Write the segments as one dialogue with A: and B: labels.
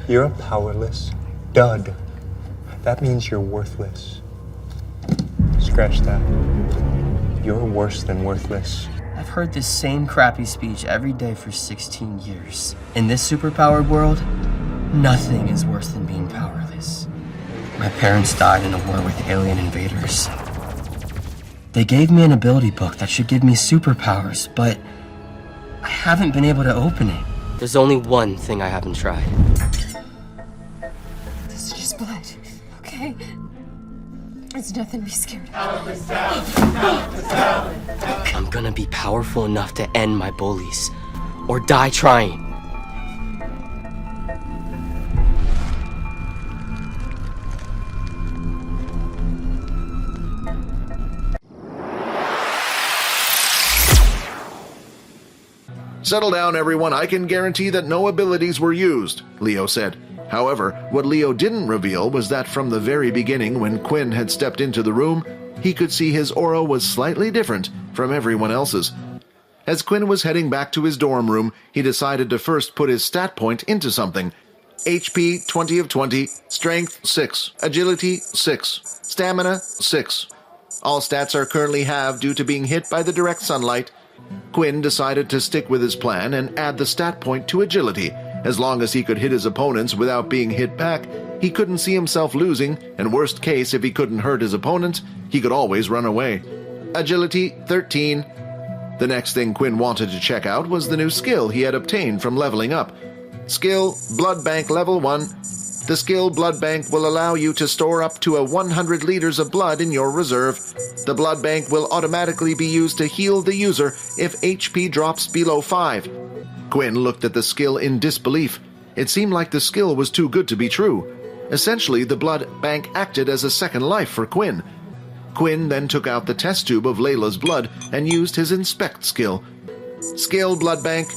A: You're a powerless dud. That means you're worthless. Scratch that. You're worse than worthless.
B: I've heard this same crappy speech every day for 16 years. In this superpowered world, nothing is worse than being powerless. My parents died in a war with alien invaders. They gave me an ability book that should give me superpowers, but I haven't been able to open it. There's only one thing I haven't tried.
C: This is just blood, okay? It's nothing to be scared of.
B: I'm gonna be powerful enough to end my bullies, or die trying.
D: "Settle down, everyone. I can guarantee that no abilities were used," Leo said. However, what Leo didn't reveal was that from the very beginning, when Quinn had stepped into the room, he could see his aura was slightly different from everyone else's. As Quinn was heading back to his dorm room, he decided to first put his stat point into something. HP 20 of 20, Strength 6, Agility 6, Stamina 6. All stats are currently halved due to being hit by the direct sunlight. Quinn decided to stick with his plan and add the stat point to Agility. As long as he could hit his opponents without being hit back, he couldn't see himself losing, and worst case, if he couldn't hurt his opponent, he could always run away. Agility 13. The next thing Quinn wanted to check out was the new skill he had obtained from leveling up. Skill Blood Bank Level 1. The skill Blood Bank will allow you to store up to 100 liters of blood in your reserve. The blood bank will automatically be used to heal the user if HP drops below 5. Quinn looked at the skill in disbelief. It seemed like the skill was too good to be true. Essentially, the blood bank acted as a second life for Quinn. Quinn then took out the test tube of Layla's blood and used his Inspect skill. Skill Blood Bank.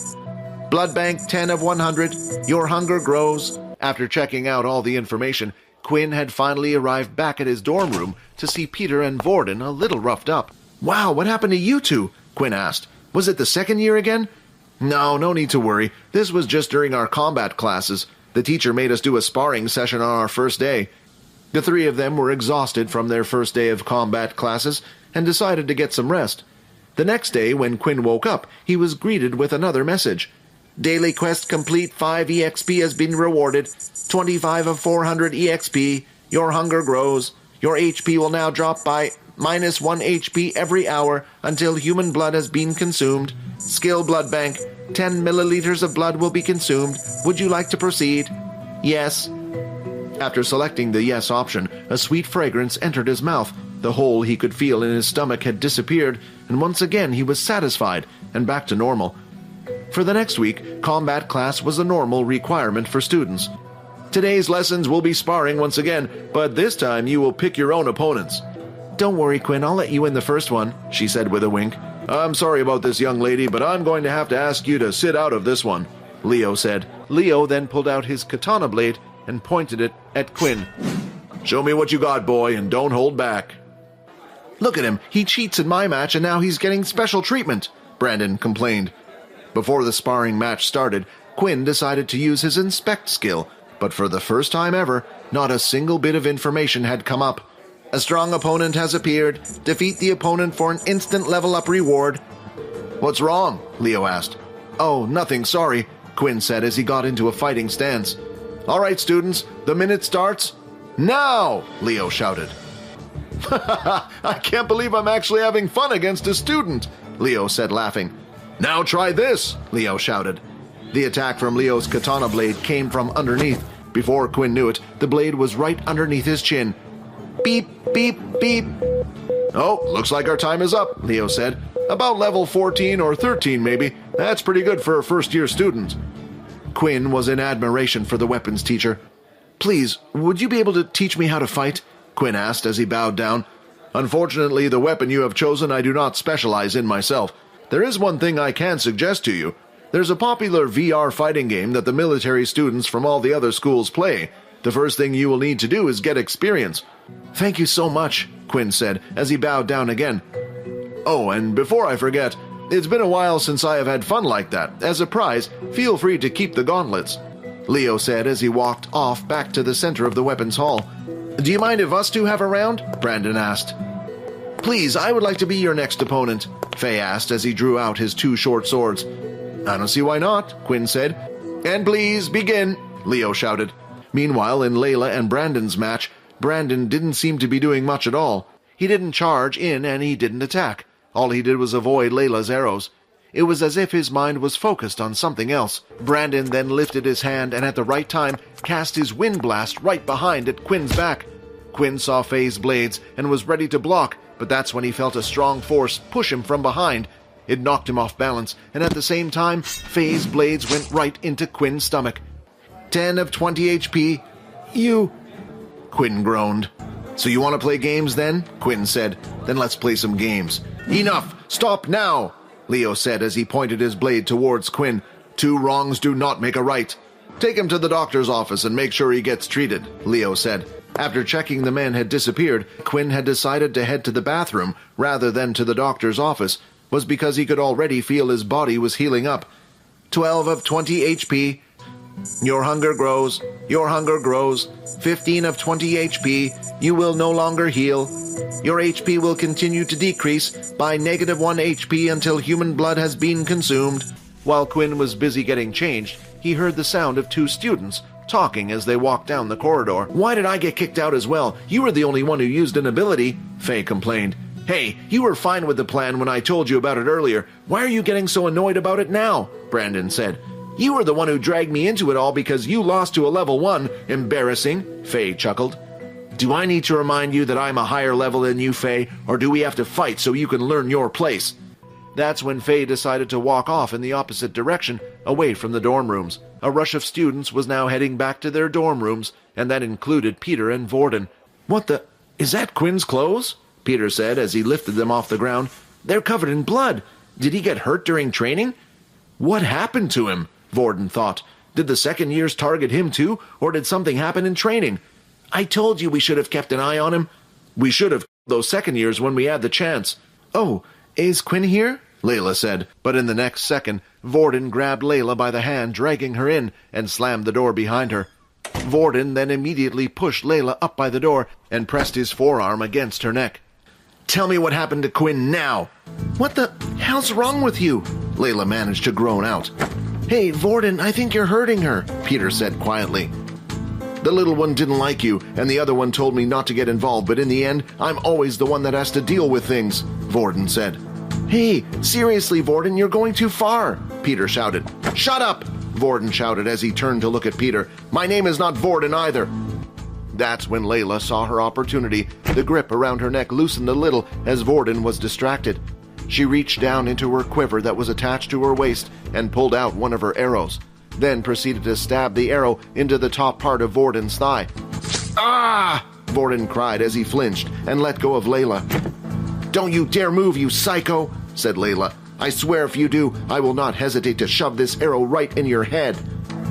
D: Blood Bank 10 of 100. Your hunger grows. After checking out all the information, Quinn had finally arrived back at his dorm room to see Peter and Vorden a little roughed up. "Wow, what happened to you two?" Quinn asked. "Was it the second year again?" No need to worry. This was just during our combat classes. The teacher made us do a sparring session on our first day. The three of them were exhausted from their first day of combat classes and decided to get some rest. The next day, when Quinn woke up, he was greeted with another message. "Daily quest complete, 5 EXP has been rewarded. 25 of 400 EXP. Your hunger grows. Your HP will now drop by -1 HP every hour until human blood has been consumed. Skill Blood Bank. 10 milliliters of blood will be consumed. Would you like to proceed?" "Yes." After selecting the yes option, a sweet fragrance entered his mouth. The hole he could feel in his stomach had disappeared, and once again he was satisfied and back to normal. For the next week, combat class was a normal requirement for students. "Today's lessons will be sparring once again, but this time you will pick your own opponents." "Don't worry, Quinn, I'll let you in the first one," she said with a wink. "I'm sorry about this, young lady, but I'm going to have to ask you to sit out of this one," Leo said. Leo then pulled out his katana blade and pointed it at Quinn. "Show me what you got, boy, and don't hold back." "Look at him, he cheats in my match and now he's getting special treatment," Brandon complained. Before the sparring match started, Quinn decided to use his Inspect skill, but for the first time ever, not a single bit of information had come up. "A strong opponent has appeared. Defeat the opponent for an instant level-up reward." "What's wrong?" Leo asked. "Oh, nothing, sorry," Quinn said as he got into a fighting stance. "All right, students, the minute starts now!" Leo shouted. "I can't believe I'm actually having fun against a student," Leo said, laughing. "Now try this," Leo shouted. The attack from Leo's katana blade came from underneath. Before Quinn knew it, the blade was right underneath his chin. Beep, beep, beep. "Oh, looks like our time is up," Leo said. "About level 14 or 13 maybe. That's pretty good for a first-year student." Quinn was in admiration for the weapons teacher. "Please, would you be able to teach me how to fight?" Quinn asked as he bowed down. "Unfortunately, the weapon you have chosen I do not specialize in myself. There is one thing I can suggest to you. There's a popular VR fighting game that the military students from all the other schools play. The first thing you will need to do is get experience." "Thank you so much," Quinn said as he bowed down again. "Oh, and before I forget, it's been a while since I have had fun like that. As a prize, feel free to keep the gauntlets." Leo said as he walked off back to the center of the weapons hall. Do you mind if us two have a round? Brandon asked. Please, I would like to be your next opponent, Faye asked as he drew out his two short swords. I don't see why not, Quinn said. And please, begin, Leo shouted. Meanwhile, in Layla and Brandon's match, Brandon didn't seem to be doing much at all. He didn't charge in and he didn't attack. All he did was avoid Layla's arrows. It was as if his mind was focused on something else. Brandon then lifted his hand and at the right time cast his wind blast right behind at Quinn's back. Quinn saw Faye's blades and was ready to block, but that's when he felt a strong force push him from behind. It knocked him off balance, and at the same time, Faye's blades went right into Quinn's stomach. 10 of 20 HP. You... Quinn groaned. So you want to play games then? Quinn said. Then let's play some games. Enough! Stop now! Leo said as he pointed his blade towards Quinn. 2 wrongs do not make a right. Take him to the doctor's office and make sure he gets treated, Leo said. After checking the men had disappeared, Quinn had decided to head to the bathroom rather than to the doctor's office. Was because he could already feel his body was healing up. 12 of 20 HP. Your hunger grows. Your hunger grows. 15 of 20 HP. You will no longer heal. Your HP will continue to decrease by -1 HP until human blood has been consumed. While Quinn was busy getting changed, he heard the sound of 2 students talking as they walked down the corridor. Why did I get kicked out as well? You were the only one who used an ability, Faye complained. Hey, you were fine with the plan when I told you about it earlier. Why are you getting so annoyed about it now? Brandon said. You were the one who dragged me into it all because you lost to a level 1. Embarrassing, Faye chuckled. Do I need to remind you that I'm a higher level than you, Faye, or do we have to fight so you can learn your place? That's when Faye decided to walk off in the opposite direction, away from the dorm rooms. A rush of students was now heading back to their dorm rooms, and that included Peter and Vorden. What the... Is that Quinn's clothes? Peter said as he lifted them off the ground. They're covered in blood. Did he get hurt during training? What happened to him? Vorden thought. Did the second years target him too, or did something happen in training? I told you we should have kept an eye on him. We should have those second years when we had the chance. Oh, is Quinn here? Layla said, but in the next second, Vorden grabbed Layla by the hand, dragging her in, and slammed the door behind her. Vorden then immediately pushed Layla up by the door and pressed his forearm against her neck. Tell me what happened to Quinn now. What the hell's wrong with you? Layla managed to groan out. Hey, Vorden, I think you're hurting her, Peter said quietly. The little one didn't like you, and the other one told me not to get involved, but in the end, I'm always the one that has to deal with things, Vorden said. Hey, seriously, Vorden, you're going too far, Peter shouted. Shut up, Vorden shouted as he turned to look at Peter. My name is not Vorden either. That's when Layla saw her opportunity. The grip around her neck loosened a little as Vorden was distracted. She reached down into her quiver that was attached to her waist and pulled out one of her arrows, then proceeded to stab the arrow into the top part of Vorden's thigh. Ah! Vorden cried as he flinched and let go of Layla. Don't you dare move, you psycho, said Layla. I swear if you do, I will not hesitate to shove this arrow right in your head.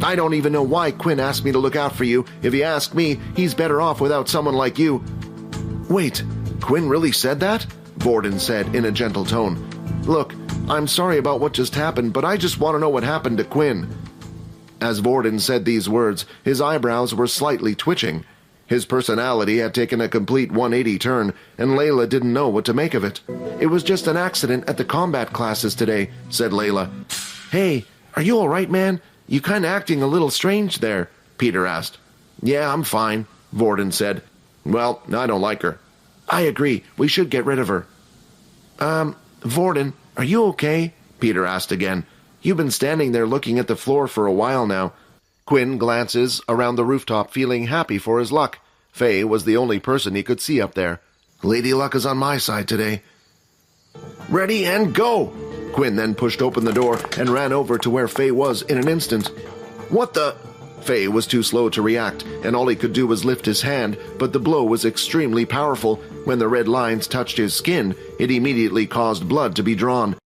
D: I don't even know why Quinn asked me to look out for you. If you ask me, he's better off without someone like you. Wait, Quinn really said that? Vorden said in a gentle tone. Look, I'm sorry about what just happened, but I just want to know what happened to Quinn. As Vorden said these words, his eyebrows were slightly twitching. His personality had taken a complete 180 turn, and Layla didn't know what to make of it. It was just an accident at the combat classes today, said Layla. Hey, are you all right, man? You kind of acting a little strange there, Peter asked. Yeah, I'm fine, Vorden said. Well, I don't like her. I agree. We should get rid of her. Vorden, are you okay? Peter asked again. You've been standing there looking at the floor for a while now. Quinn glances around the rooftop feeling happy for his luck. Faye was the only person he could see up there. Lady Luck is on my side today. Ready and go! Quinn then pushed open the door and ran over to where Faye was in an instant. What the... Faye was too slow to react, and all he could do was lift his hand, but the blow was extremely powerful. When the red lines touched his skin, it immediately caused blood to be drawn.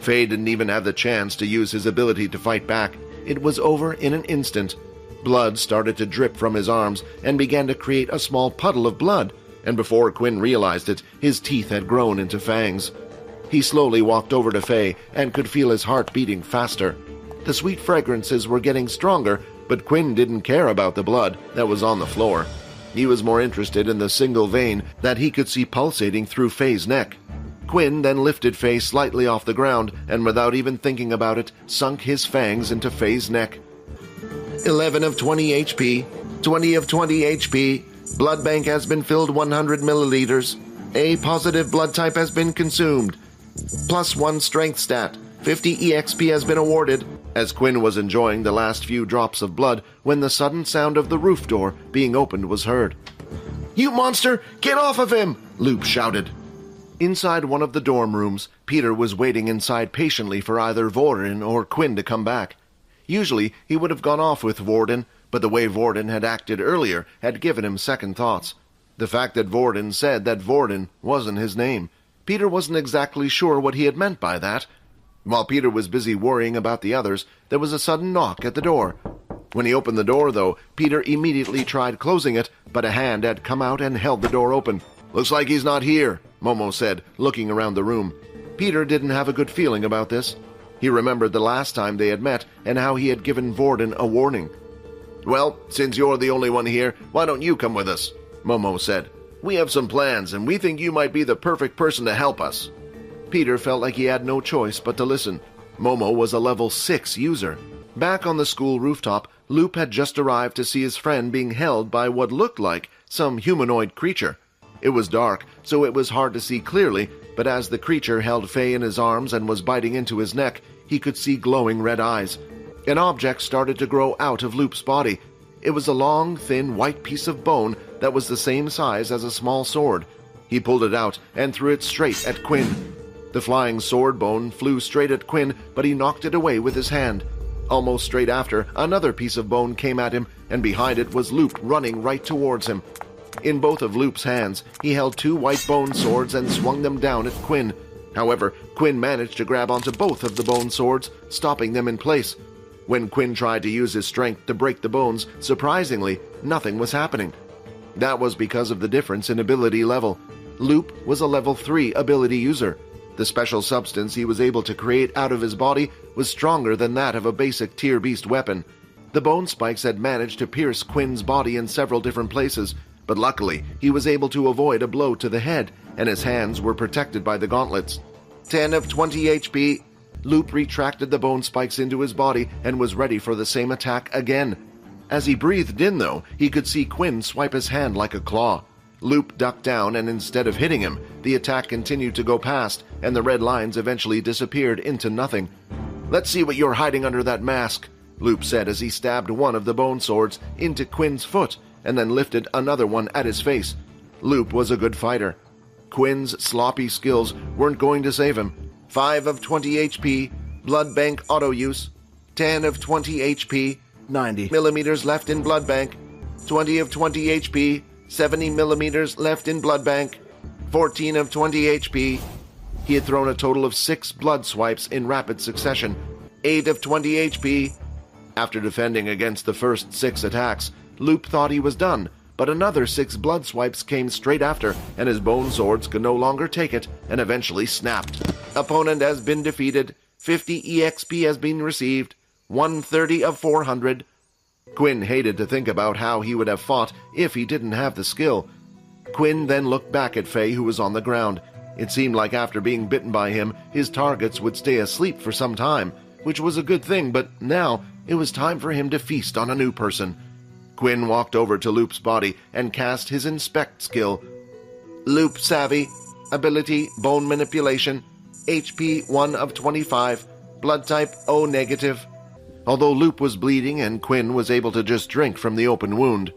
D: Faye didn't even have the chance to use his ability to fight back. It was over in an instant. Blood started to drip from his arms and began to create a small puddle of blood, and before Quinn realized it, his teeth had grown into fangs. He slowly walked over to Faye and could feel his heart beating faster. The sweet fragrances were getting stronger, But Quinn didn't care about the blood that was on the floor. He was more interested in the single vein that he could see pulsating through Faye's neck. Quinn then lifted Faye slightly off the ground and, without even thinking about it, sunk his fangs into Faye's neck. 11 of 20 HP, 20 of 20 HP, blood bank has been filled 100 milliliters. A positive blood type has been consumed. +1 strength stat, 50 EXP has been awarded. As Quinn was enjoying the last few drops of blood when the sudden sound of the roof door being opened was heard. "You monster, get off of him!" Loop shouted. Inside one of the dorm rooms, Peter was waiting inside patiently for either Vorden or Quinn to come back. Usually, he would have gone off with Vorden, but the way Vorden had acted earlier had given him second thoughts. The fact that Vorden said that Vorden wasn't his name. Peter wasn't exactly sure what he had meant by that. While Peter was busy worrying about the others, there was a sudden knock at the door. When he opened the door, though, Peter immediately tried closing it, but a hand had come out and held the door open. "Looks like he's not here," Momo said, looking around the room. Peter didn't have a good feeling about this. He remembered the last time they had met and how he had given Vorden a warning. "Well, since you're the only one here, why don't you come with us?" Momo said. "We have some plans, and we think you might be the perfect person to help us." Peter felt like he had no choice but to listen. Momo was a level 6 user. Back on the school rooftop, Loop had just arrived to see his friend being held by what looked like some humanoid creature. It was dark, so it was hard to see clearly, but as the creature held Faye in his arms and was biting into his neck, he could see glowing red eyes. An object started to grow out of Loop's body. It was a long, thin, white piece of bone that was the same size as a small sword. He pulled it out and threw it straight at Quinn. The flying sword bone flew straight at Quinn, but he knocked it away with his hand. Almost straight after, another piece of bone came at him, and behind it was Loop running right towards him. In both of Loop's hands, he held 2 white bone swords and swung them down at Quinn. However, Quinn managed to grab onto both of the bone swords, stopping them in place. When Quinn tried to use his strength to break the bones, surprisingly, nothing was happening. That was because of the difference in ability level. Loop was a level 3 ability user. The special substance he was able to create out of his body was stronger than that of a basic tier beast weapon. The bone spikes had managed to pierce Quinn's body in several different places, but luckily he was able to avoid a blow to the head, and his hands were protected by the gauntlets. 10 of 20 HP. Loop retracted the bone spikes into his body and was ready for the same attack again. As he breathed in, though, he could see Quinn swipe his hand like a claw. Loop ducked down, and instead of hitting him, the attack continued to go past, and the red lines eventually disappeared into nothing. "Let's see what you're hiding under that mask," Loop said as he stabbed one of the bone swords into Quinn's foot and then lifted another one at his face. Loop was a good fighter. Quinn's sloppy skills weren't going to save him. 5 of 20 HP, blood bank auto use. 10 of 20 HP, 90 millimeters left in blood bank. 20 of 20 HP, 70 millimeters left in blood bank. 14 of 20 HP. He had thrown a total of 6 blood swipes in rapid succession. 8 of 20 HP. After defending against the first 6 attacks, Loop thought he was done, but another 6 blood swipes came straight after, and his bone swords could no longer take it and eventually snapped. Opponent has been defeated. 50 EXP has been received. 130 of 400. Quinn hated to think about how he would have fought if he didn't have the skill. Quinn then looked back at Faye, who was on the ground. It seemed like after being bitten by him, his targets would stay asleep for some time, which was a good thing, but now it was time for him to feast on a new person. Quinn walked over to Loop's body and cast his inspect skill. Loop savvy, ability bone manipulation, HP 1 of 25, blood type O negative. Although Loop was bleeding and Quinn was able to just drink from the open wound,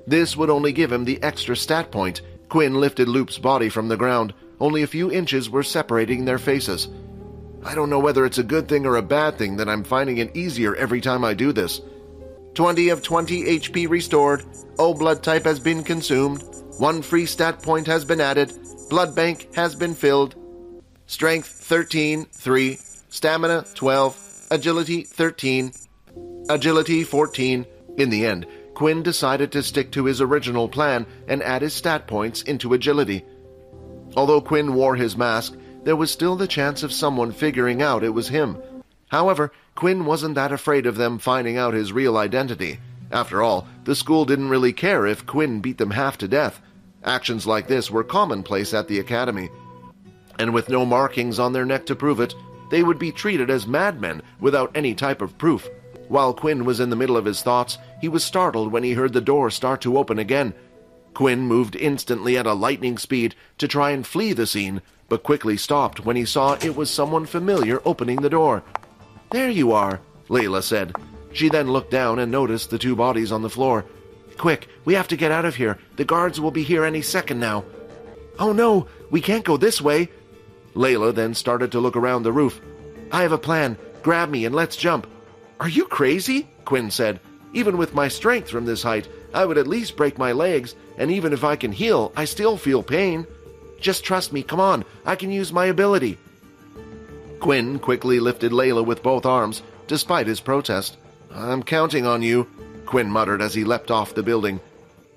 D: this would only give him the extra stat point. Quinn lifted Loop's body from the ground. Only a few inches were separating their faces. "I don't know whether it's a good thing or a bad thing that I'm finding it easier every time I do this." 20 of 20 HP restored. O blood type has been consumed. 1 free stat point has been added. Blood bank has been filled. Strength 13, 3. Stamina 12. Agility 13. Agility 14. In the end, Quinn decided to stick to his original plan and add his stat points into agility. Although Quinn wore his mask, there was still the chance of someone figuring out it was him. However, Quinn wasn't that afraid of them finding out his real identity. After all, the school didn't really care if Quinn beat them half to death. Actions like this were commonplace at the academy. And with no markings on their neck to prove it, they would be treated as madmen without any type of proof. While Quinn was in the middle of his thoughts, he was startled when he heard the door start to open again. Quinn moved instantly at a lightning speed to try and flee the scene, but quickly stopped when he saw it was someone familiar opening the door. "There you are," Layla said. She then looked down and noticed the two bodies on the floor. "Quick, we have to get out of here. The guards will be here any second now." "Oh no, we can't go this way." Layla then started to look around the roof. "I have a plan. Grab me and let's jump." "Are you crazy?" Quinn said. "Even with my strength from this height, I would at least break my legs, and even if I can heal, I still feel pain. Just trust me, come on, I can use my ability." Quinn quickly lifted Layla with both arms, despite his protest. "I'm counting on you," Quinn muttered as he leapt off the building.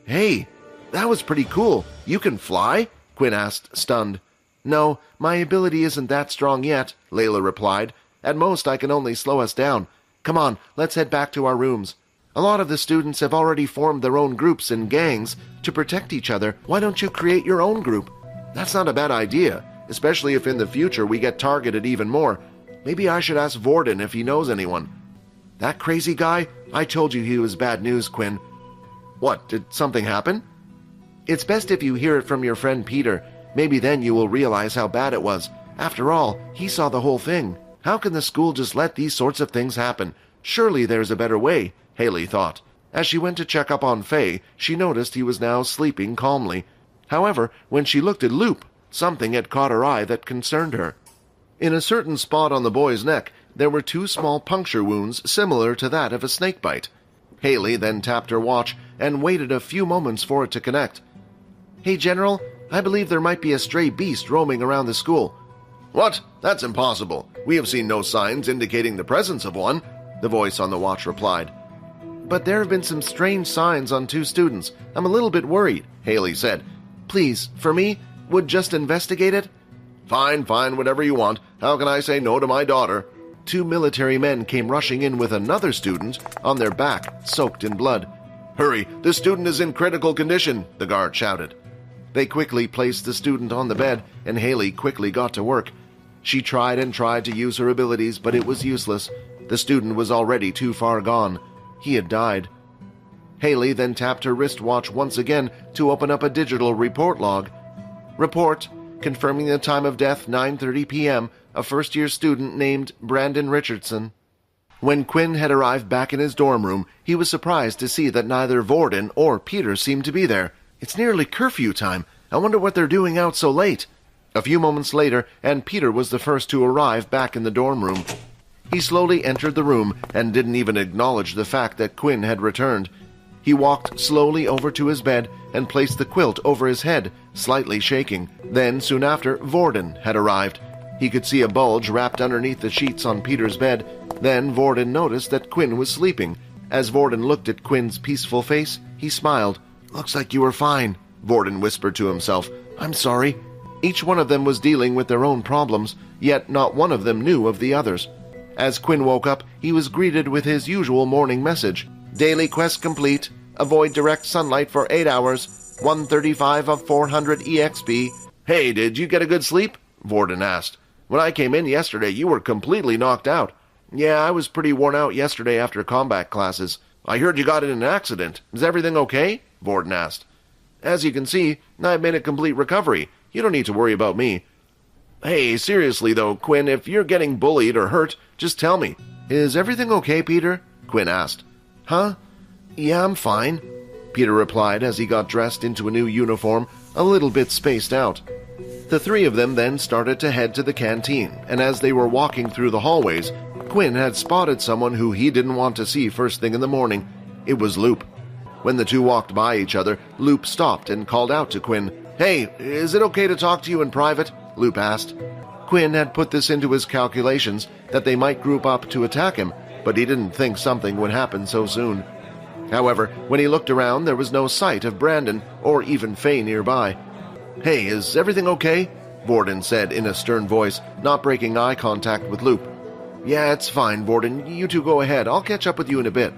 D: "Hey, that was pretty cool. You can fly?" Quinn asked, stunned. "No, my ability isn't that strong yet," Layla replied. "At most, I can only slow us down. Come on, let's head back to our rooms. A lot of the students have already formed their own groups and gangs to protect each other. Why don't you create your own group? That's not a bad idea, especially if in the future we get targeted even more. Maybe I should ask Vorden if he knows anyone." "That crazy guy? I told you he was bad news, Quinn." "What, did something happen?" "It's best if you hear it from your friend Peter. Maybe then you will realize how bad it was. After all, he saw the whole thing. How can the school just let these sorts of things happen? Surely there's a better way," Haley thought. As she went to check up on Faye, she noticed he was now sleeping calmly. However, when she looked at Loop, something had caught her eye that concerned her. In a certain spot on the boy's neck, there were two small puncture wounds similar to that of a snake bite. Haley then tapped her watch and waited a few moments for it to connect. "Hey, General, I believe there might be a stray beast roaming around the school." "What? That's impossible. We have seen no signs indicating the presence of one," the voice on the watch replied. "But there have been some strange signs on two students. I'm a little bit worried," Haley said. "Please, for me, would just investigate it?" Fine, whatever you want. How can I say no to my daughter?" Two military men came rushing in with another student on their back, soaked in blood. "Hurry, the student is in critical condition," the guard shouted. They quickly placed the student on the bed, and Haley quickly got to work. She tried and tried to use her abilities, but it was useless. The student was already too far gone. He had died. Haley then tapped her wristwatch once again to open up a digital report log. Report, confirming the time of death 9:30 p.m., a first-year student named Brandon Richardson. When Quinn had arrived back in his dorm room, he was surprised to see that neither Vorden or Peter seemed to be there. "It's nearly curfew time. I wonder what they're doing out so late." A few moments later, and Peter was the first to arrive back in the dorm room. He slowly entered the room and didn't even acknowledge the fact that Quinn had returned. He walked slowly over to his bed and placed the quilt over his head, slightly shaking. Then, soon after, Vorden had arrived. He could see a bulge wrapped underneath the sheets on Peter's bed. Then Vorden noticed that Quinn was sleeping. As Vorden looked at Quinn's peaceful face, he smiled. "Looks like you were fine," Vorden whispered to himself. "I'm sorry." Each one of them was dealing with their own problems, yet not one of them knew of the others. As Quinn woke up, he was greeted with his usual morning message. "Daily quest complete. Avoid direct sunlight for 8 hours. 135 of 400 EXP. "Hey, did you get a good sleep?" Vorden asked. "When I came in yesterday, you were completely knocked out." "Yeah, I was pretty worn out yesterday after combat classes." "I heard you got in an accident. Is everything okay?" Vorden asked. "As you can see, I've made a complete recovery. You don't need to worry about me." "Hey, seriously though, Quinn, if you're getting bullied or hurt, just tell me." "Is everything okay, Peter?" Quinn asked. "Huh? Yeah, I'm fine," Peter replied as he got dressed into a new uniform, a little bit spaced out. The three of them then started to head to the canteen, and as they were walking through the hallways, Quinn had spotted someone who he didn't want to see first thing in the morning. It was Loop. When the two walked by each other, Loop stopped and called out to Quinn. "Hey, is it okay to talk to you in private?" Loop asked. Quinn had put this into his calculations that they might group up to attack him, but he didn't think something would happen so soon. However, when he looked around, there was no sight of Brandon or even Faye nearby. "Hey, is everything okay?" Vorden said in a stern voice, not breaking eye contact with Loop. Yeah, it's fine, Vorden. You two go ahead. I'll catch up with you in a bit.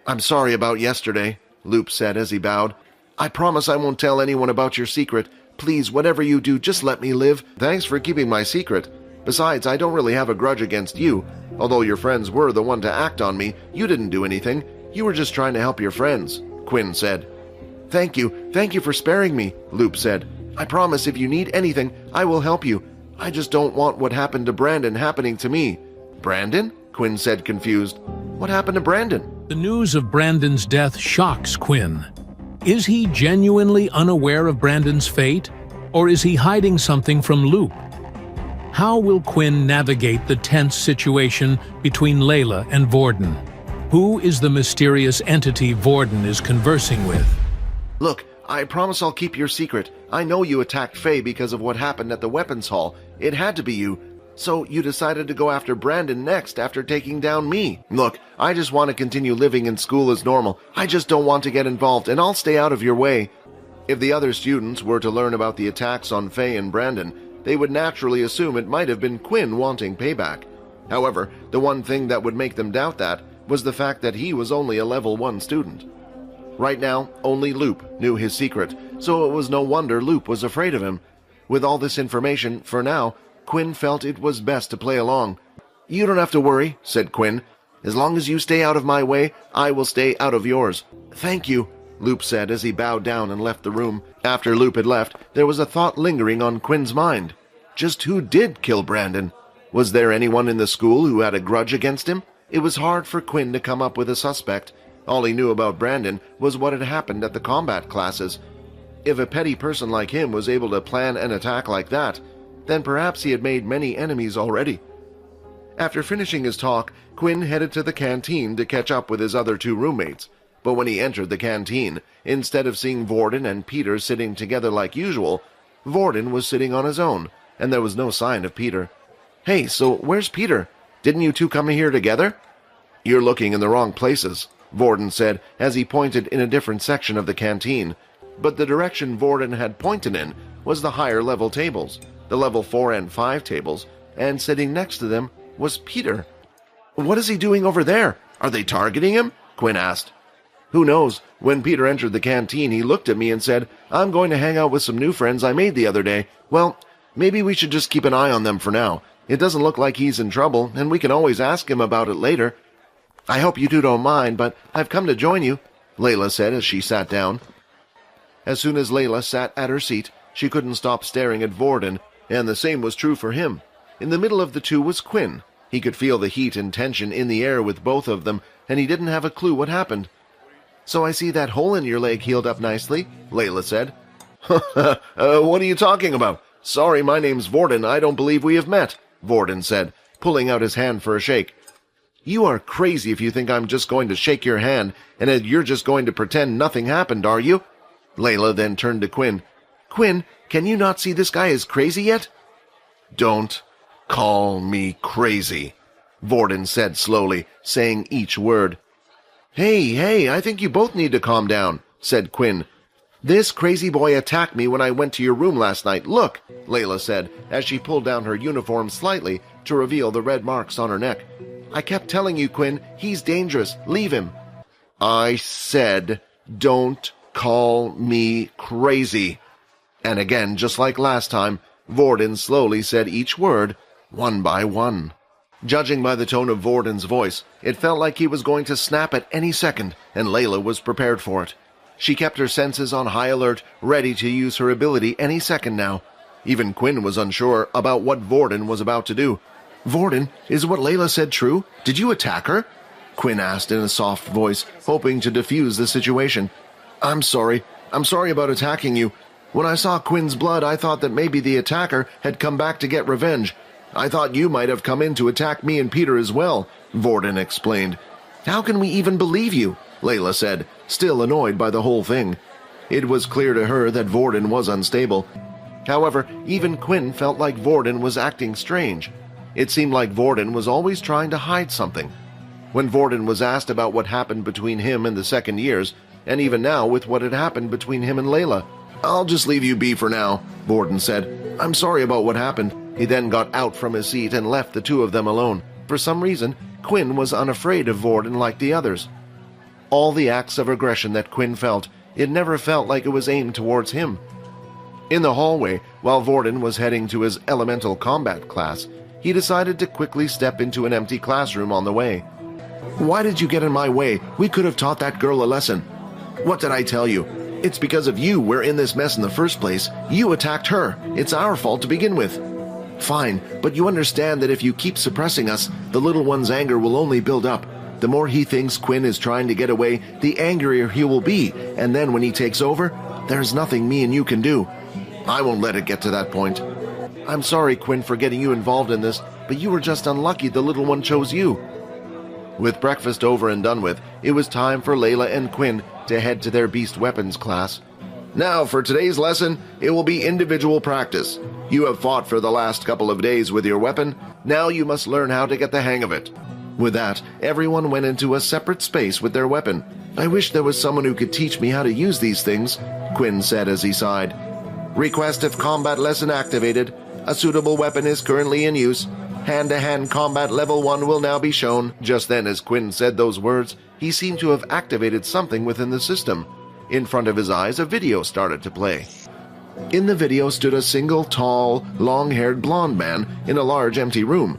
D: I'm sorry about yesterday, Loop said as he bowed. I promise I won't tell anyone about your secret. Please, whatever you do, just let me live. Thanks for keeping my secret. Besides, I don't really have a grudge against you. Although your friends were the one to act on me, you didn't do anything. You were just trying to help your friends, Quinn said. Thank you for sparing me, Loop said. I promise if you need anything, I will help you. I just don't want what happened to Brandon happening to me. Brandon? Quinn said, confused. What happened to Brandon?
E: The news of Brandon's death shocks Quinn. Is he genuinely unaware of Brandon's fate, or is he hiding something from Loop? How will Quinn navigate the tense situation between Layla and Vorden? Who is the mysterious entity Vorden is conversing with?
D: Look, I promise I'll keep your secret. I know you attacked Faye because of what happened at the weapons hall. It had to be you. So you decided to go after Brandon next after taking down me. Look, I just want to continue living in school as normal. I just don't want to get involved, and I'll stay out of your way. If the other students were to learn about the attacks on Faye and Brandon, they would naturally assume it might have been Quinn wanting payback. However, the one thing that would make them doubt that was the fact that he was only a level 1 student. Right now, only Loop knew his secret, so it was no wonder Loop was afraid of him. With all this information, for now, Quinn felt it was best to play along. You don't have to worry, said Quinn. As long as you stay out of my way, I will stay out of yours. Thank you, Loop said as he bowed down and left the room. After Loop had left, there was a thought lingering on Quinn's mind. Just who did kill Brandon? Was there anyone in the school who had a grudge against him? It was hard for Quinn to come up with a suspect. All he knew about Brandon was what had happened at the combat classes. If a petty person like him was able to plan an attack like that, then perhaps he had made many enemies already. After finishing his talk, Quinn headed to the canteen to catch up with his other 2 roommates. But when he entered the canteen, instead of seeing Vorden and Peter sitting together like usual, Vorden was sitting on his own, and there was no sign of Peter. Hey, so where's Peter? Didn't you two come here together? You're looking in the wrong places, Vorden said as he pointed in a different section of the canteen. But the direction Vorden had pointed in was the higher level tables, the level 4 and 5 tables, and sitting next to them was Peter. What is he doing over there? Are they targeting him? Quinn asked. Who knows? When Peter entered the canteen, he looked at me and said, I'm going to hang out with some new friends I made the other day. Well, maybe we should just keep an eye on them for now. It doesn't look like he's in trouble, and we can always ask him about it later. I hope you two don't mind, but I've come to join you, Layla said as she sat down. As soon as Layla sat at her seat, she couldn't stop staring at Vorden, and the same was true for him. In the middle of the two was Quinn. He could feel the heat and tension in the air with both of them, and he didn't have a clue what happened. So I see that hole in your leg healed up nicely, Layla said. What are you talking about? Sorry, my name's Vorden. I don't believe we have met, Vorden said, pulling out his hand for a shake. You are crazy if you think I'm just going to shake your hand, and that you're just going to pretend nothing happened, are you? Layla then turned to Quinn. Quinn, can you not see this guy is crazy yet? Don't call me crazy, Vorden said slowly, saying each word. Hey, I think you both need to calm down, said Quinn. This crazy boy attacked me when I went to your room last night. Look, Layla said, as she pulled down her uniform slightly to reveal the red marks on her neck. I kept telling you, Quinn, he's dangerous. Leave him. I said, don't call me crazy. And again, just like last time, Vorden slowly said each word, one by one. Judging by the tone of Vorden's voice, it felt like he was going to snap at any second, and Layla was prepared for it. She kept her senses on high alert, ready to use her ability any second now. Even Quinn was unsure about what Vorden was about to do. Vorden, is what Layla said true? Did you attack her? Quinn asked in a soft voice, hoping to defuse the situation. I'm sorry about attacking you. When I saw Quinn's blood, I thought that maybe the attacker had come back to get revenge. I thought you might have come in to attack me and Peter as well, Vorden explained. How can we even believe you? Layla said, still annoyed by the whole thing. It was clear to her that Vorden was unstable. However, even Quinn felt like Vorden was acting strange. It seemed like Vorden was always trying to hide something. When Vorden was asked about what happened between him and the second years, and even now with what had happened between him and Layla, I'll just leave you be for now, Vorden said. I'm sorry about what happened. He then got out from his seat and left the two of them alone. for some reason, Quinn was unafraid of Vorden like the others. All the acts of aggression that Quinn felt, it never felt like it was aimed towards him. In the hallway, while Vorden was heading to his elemental combat class, he decided to quickly step into an empty classroom on the way. "Why did you get in my way? We could have taught that girl a lesson." "What did I tell you? It's because of you we're in this mess in the first place. You attacked her. It's our fault to begin with." "Fine, but you understand that if you keep suppressing us, the little one's anger will only build up. The more he thinks Quinn is trying to get away, the angrier he will be, and then when he takes over, there's nothing me and you can do. I won't let it get to that point. I'm sorry, Quinn, for getting you involved in this, but you were just unlucky the little one chose you." With breakfast over and done with, it was time for Layla and Quinn to head to their beast weapons class. "Now, for today's lesson, it will be individual practice. You have fought for the last couple of days with your weapon. Now you must learn how to get the hang of it." With that, everyone went into a separate space with their weapon. "I wish there was someone who could teach me how to use these things," Quinn said as he sighed. "Request of combat lesson activated. A suitable weapon is currently in use. Hand-to-hand combat level 1 will now be shown." Just then, as Quinn said those words, he seemed to have activated something within the system. In front of his eyes, a video started to play. In the video stood a single, tall, long-haired blonde man in a large empty room.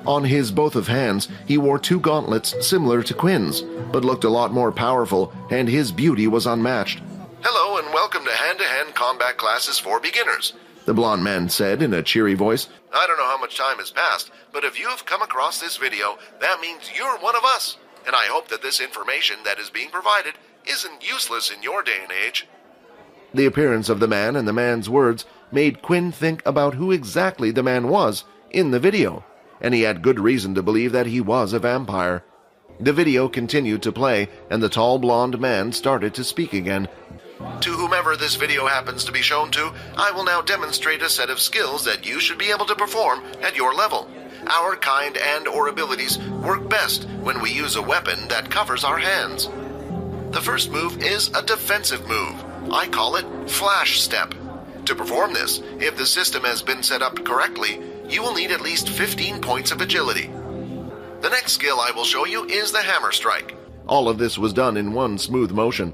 D: On his both of hands, he wore 2 gauntlets similar to Quinn's, but looked a lot more powerful, and his beauty was unmatched. "Hello and welcome to hand-to-hand combat classes for beginners," the blonde man said in a cheery voice. "I don't know how much time has passed, but if you have come across this video, that means you're one of us, and I hope that this information that is being provided isn't useless in your day and age." The appearance of the man and the man's words made Quinn think about who exactly the man was in the video, and he had good reason to believe that he was a vampire. The video continued to play, and the tall blonde man started to speak again. "To whomever this video happens to be shown to, I will now demonstrate a set of skills that you should be able to perform at your level. Our kind and/or abilities work best when we use a weapon that covers our hands. The first move is a defensive move. I call it Flash Step. To perform this, if the system has been set up correctly, you will need at least 15 points of agility. The next skill I will show you is the Hammer Strike." All of this was done in one smooth motion.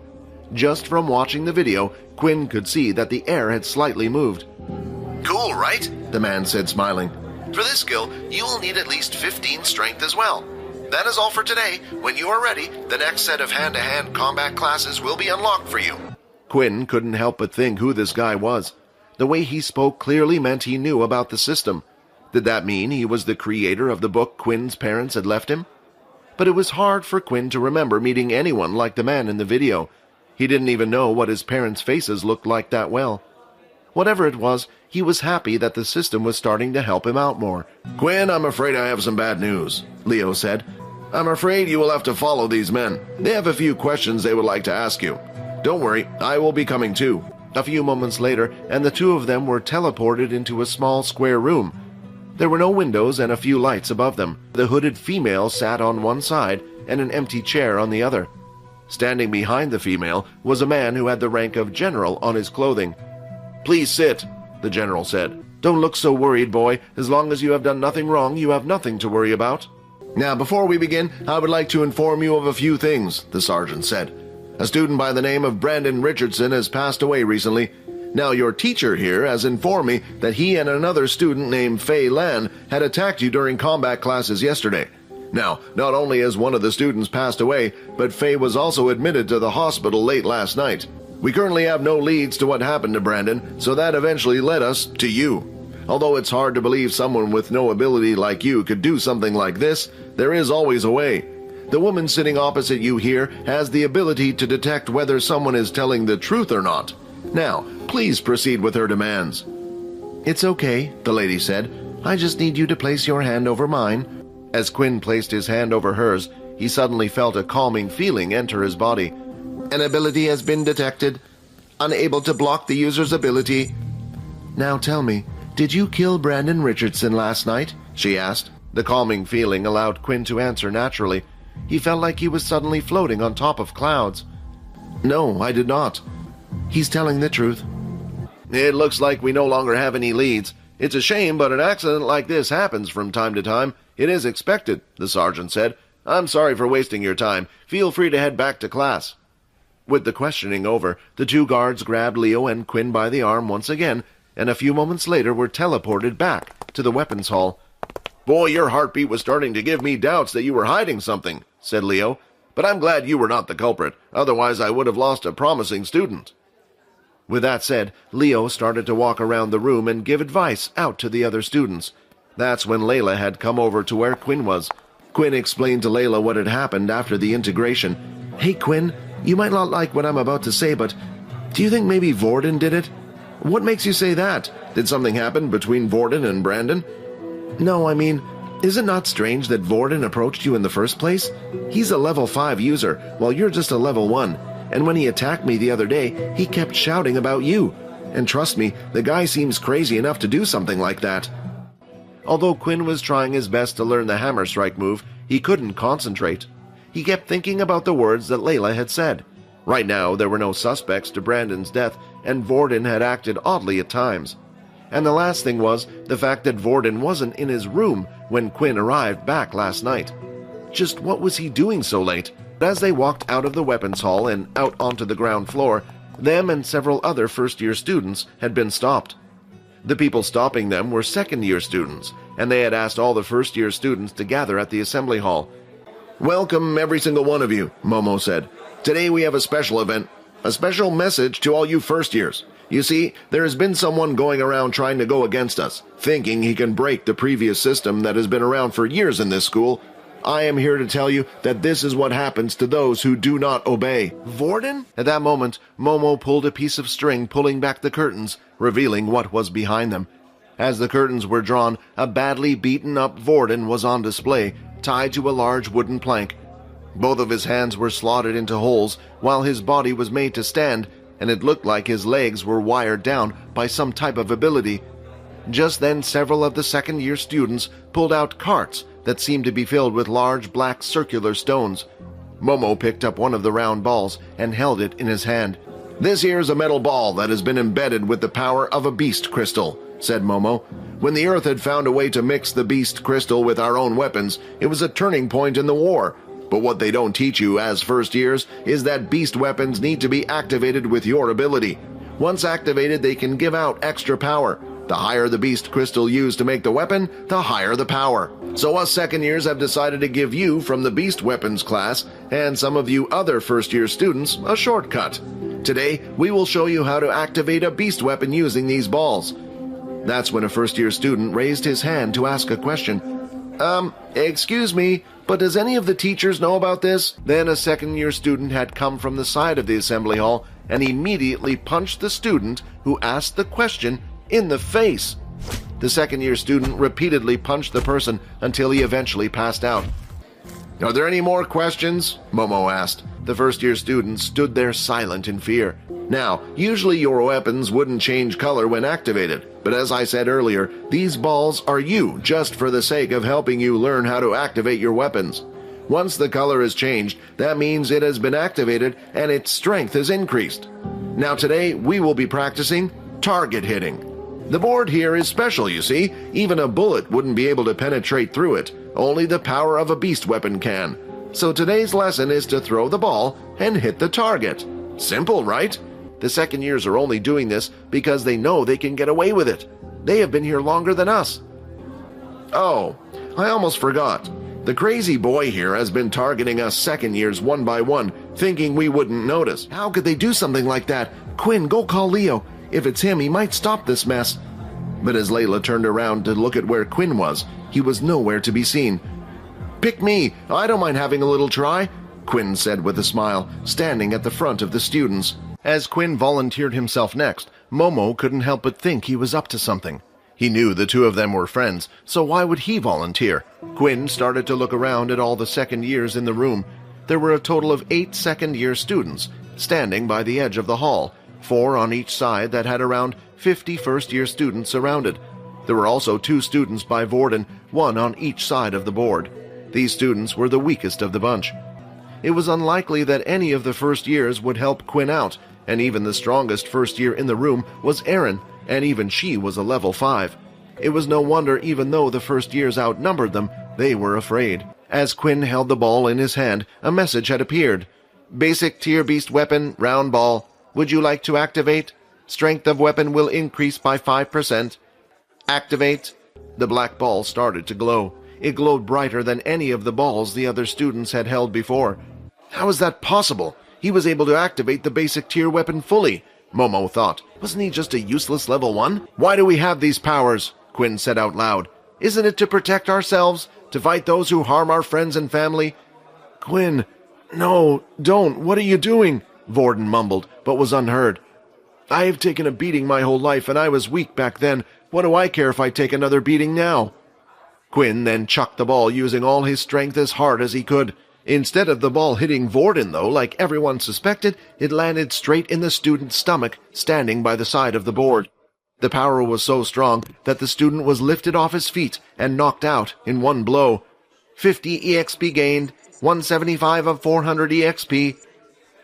D: Just from watching the video, Quinn could see that the air had slightly moved. "Cool, right?" the man said, smiling. "For this skill, you will need at least 15 strength as well. That is all for today. When you are ready, the next set of hand-to-hand combat classes will be unlocked for you." Quinn couldn't help but think who this guy was. The way he spoke clearly meant he knew about the system. Did that mean he was the creator of the book Quinn's parents had left him? But it was hard for Quinn to remember meeting anyone like the man in the video. He didn't even know what his parents' faces looked like that well. Whatever it was, he was happy that the system was starting to help him out more. "Quinn, I'm afraid I have some bad news," Leo said. "I'm afraid you will have to follow these men. They have a few questions they would like to ask you. Don't worry, I will be coming too." A few moments later, and the two of them were teleported into a small square room. There were no windows and a few lights above them. The hooded female sat on one side and an empty chair on the other. Standing behind the female was a man who had the rank of general on his clothing. "Please sit," the general said. "Don't look so worried, boy. As long as you have done nothing wrong, you have nothing to worry about." "Now, before we begin, I would like to inform you of a few things," the sergeant said. "A student by the name of Brandon Richardson has passed away recently. Now, your teacher here has informed me that he and another student named Fei Lan had attacked you during combat classes yesterday. Now, not only has one of the students passed away, but Fei was also admitted to the hospital late last night. We currently have no leads to what happened to Brandon, so that eventually led us to you. Although it's hard to believe someone with no ability like you could do something like this, there is always a way. The woman sitting opposite you here has the ability to detect whether someone is telling the truth or not. Now, please proceed with her demands." "It's okay," the lady said. "I just need you to place your hand over mine." As Quinn placed his hand over hers, he suddenly felt a calming feeling enter his body. "An ability has been detected. Unable to block the user's ability." "Now tell me, did you kill Brandon Richardson last night?" she asked. The calming feeling allowed Quinn to answer naturally. He felt like he was suddenly floating on top of clouds. "No, I did not." "He's telling the truth." "It looks like we no longer have any leads. "It's a shame, but an accident like this happens from time to time. It is expected," the sergeant said. "I'm sorry for wasting your time. Feel free to head back to class." With the questioning over, the two guards grabbed Leo and Quinn by the arm once again, and a few moments later were teleported back to the weapons hall. "Boy, your heartbeat was starting to give me doubts that you were hiding something," said Leo. "But I'm glad you were not the culprit. Otherwise, I would have lost a promising student." With that said, Leo started to walk around the room and give advice out to the other students. That's when Layla had come over to where Quinn was. Quinn explained to Layla what had happened after the integration. "Hey, Quinn, you might not like what I'm about to say, but do you think maybe Vorden did it?" "What makes you say that? Did something happen between Vorden and Brandon?" "No, I mean, is it not strange that Vorden approached you in the first place? He's a level 5 user, while you're just a level 1. And when he attacked me the other day, he kept shouting about you. And trust me, the guy seems crazy enough to do something like that." Although Quinn was trying his best to learn the hammer strike move, he couldn't concentrate. He kept thinking about the words that Layla had said. Right now, there were no suspects to Brandon's death, and Vorden had acted oddly at times. And the last thing was the fact that Vorden wasn't in his room when Quinn arrived back last night. Just what was he doing so late? As they walked out of the weapons hall and out onto the ground floor, them and several other first-year students had been stopped. The people stopping them were second-year students, and they had asked all the first-year students to gather at the assembly hall. "Welcome, every single one of you," Momo said. "Today we have a special event, a special message to all you first-years. You see, there has been someone going around trying to go against us, thinking he can break the previous system that has been around for years in this school. I am here to tell you that this is what happens to those who do not obey." "Vorden?" At that moment, Momo pulled a piece of string, pulling back the curtains, revealing what was behind them. As the curtains were drawn, a badly beaten-up Vorden was on display, tied to a large wooden plank. Both of his hands were slotted into holes, while his body was made to stand, and it looked like his legs were wired down by some type of ability. Just then, several of the second-year students pulled out carts that seemed to be filled with large black circular stones. Momo picked up one of the round balls and held it in his hand. "This here's a metal ball that has been embedded with the power of a beast crystal," said Momo. "When the Earth had found a way to mix the beast crystal with our own weapons, it was a turning point in the war. But what they don't teach you as first years is that beast weapons need to be activated with your ability. Once activated, they can give out extra power. The higher the beast crystal used to make the weapon, the higher the power. So us second years have decided to give you from the beast weapons class and some of you other first-year students a shortcut. Today, we will show you how to activate a beast weapon using these balls." That's when a first-year student raised his hand to ask a question. Excuse me, but does any of the teachers know about this?" Then a second-year student had come from the side of the assembly hall and immediately punched the student who asked the question in the face. The second-year student repeatedly punched the person until he eventually passed out. "Are there any more questions?" Momo asked. The first-year student stood there silent in fear. Now, usually your weapons wouldn't change color when activated, but as I said earlier, these balls are you just for the sake of helping you learn how to activate your weapons. Once the color is changed, that means it has been activated and its strength is increased. Now today, we will be practicing target hitting. The board here is special, you see. Even a bullet wouldn't be able to penetrate through it. Only the power of a beast weapon can. So today's lesson is to throw the ball and hit the target. Simple, right? The second years are only doing this because they know they can get away with it. They have been here longer than us. Oh, I almost forgot. The crazy boy here has been targeting us second years one by one, thinking we wouldn't notice. How could they do something like that? Quinn, go call Leo. If it's him, he might stop this mess. But as Layla turned around to look at where Quinn was, he was nowhere to be seen. "Pick me. I don't mind having a little try," Quinn said with a smile, standing at the front of the students. As Quinn volunteered himself next, Momo couldn't help but think he was up to something. He knew the two of them were friends, so why would he volunteer? Quinn started to look around at all the second years in the room. There were a total of 8 second-year students, standing by the edge of the hall, 4 on each side that had around 50 first-year students surrounded. There were also 2 students by Vorden, 1 on each side of the board. These students were the weakest of the bunch. It was unlikely that any of the first years would help Quinn out, and even the strongest first year in the room was Erin, and even she was a level 5. It was no wonder, even though the first years outnumbered them, they were afraid. As Quinn held the ball in his hand, a message had appeared. Basic tier beast weapon, round ball. Would you like to activate? Strength of weapon will increase by 5%. Activate. The black ball started to glow. It glowed brighter than any of the balls the other students had held before. How is that possible? He was able to activate the basic tier weapon fully, Momo thought. Wasn't he just a useless level 1? Why do we have these powers? Quinn said out loud. Isn't it to protect ourselves? To fight those who harm our friends and family? Quinn, no, don't. What are you doing? Vorden mumbled, but was unheard. I have taken a beating my whole life, and I was weak back then. What do I care if I take another beating now? Quinn then chucked the ball, using all his strength as hard as he could. Instead of the ball hitting Vorden, though, like everyone suspected, it landed straight in the student's stomach, standing by the side of the board. The power was so strong that the student was lifted off his feet and knocked out in one blow. 50 EXP gained, 175 of 400 EXP.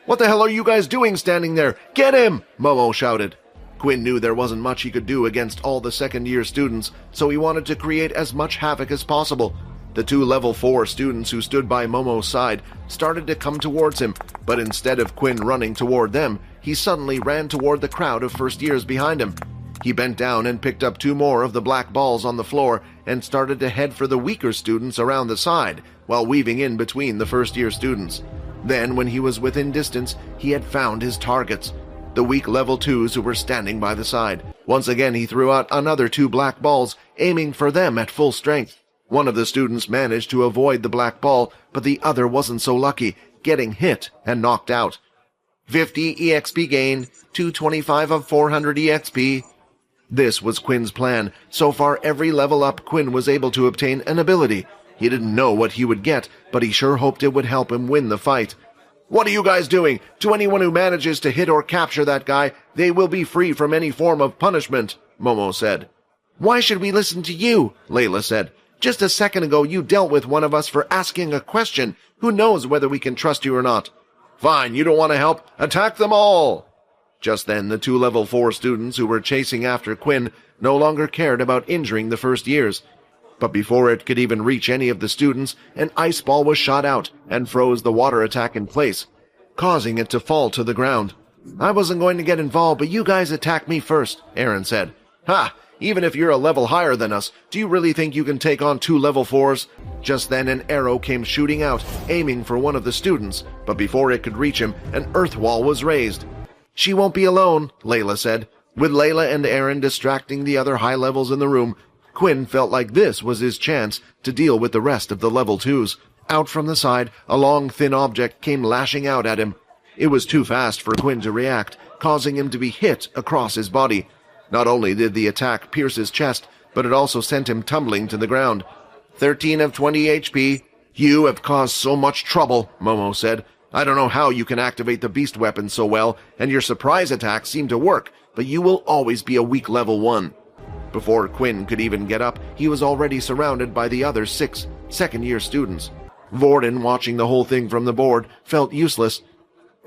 D: What the hell are you guys doing standing there? Get him! Momo shouted. Quinn knew there wasn't much he could do against all the second-year students, so he wanted to create as much havoc as possible. The 2 level 4 students who stood by Momo's side started to come towards him, but instead of Quinn running toward them, he suddenly ran toward the crowd of first years behind him. He bent down and picked up 2 more of the black balls on the floor and started to head for the weaker students around the side, while weaving in between the first-year students. Then, when he was within distance, he had found his targets, the weak level 2s who were standing by the side. Once again he threw out another 2 black balls, aiming for them at full strength. One of the students managed to avoid the black ball, but the other wasn't so lucky, getting hit and knocked out. 50 EXP gained, 225 of 400 EXP. This was Quinn's plan. So far, every level up, Quinn was able to obtain an ability. He didn't know what he would get, but he sure hoped it would help him win the fight. What are you guys doing? To anyone who manages to hit or capture that guy, they will be free from any form of punishment, Momo said. Why should we listen to you? Layla said. Just a second ago you dealt with one of us for asking a question. Who knows whether we can trust you or not? Fine, you don't want to help? Attack them all! Just then, the 2 level 4 students who were chasing after Quinn no longer cared about injuring the first years. But before it could even reach any of the students, an ice ball was shot out and froze the water attack in place, causing it to fall to the ground. I wasn't going to get involved, but you guys attacked me first, Erin said. Ha! Even if you're a level higher than us, do you really think you can take on 2 level 4s? Just then an arrow came shooting out, aiming for one of the students, but before it could reach him, an earth wall was raised. She won't be alone, Layla said. With Layla and Erin distracting the other high levels in the room, Quinn felt like this was his chance to deal with the rest of the level 2s. Out from the side, a long, thin object came lashing out at him. It was too fast for Quinn to react, causing him to be hit across his body. Not only did the attack pierce his chest, but it also sent him tumbling to the ground. 13 of 20 HP. You have caused so much trouble, Momo said. I don't know how you can activate the beast weapon so well, and your surprise attacks seem to work, but you will always be a weak level 1. Before Quinn could even get up, he was already surrounded by the other 6 second-year students. Vorden, watching the whole thing from the board, felt useless.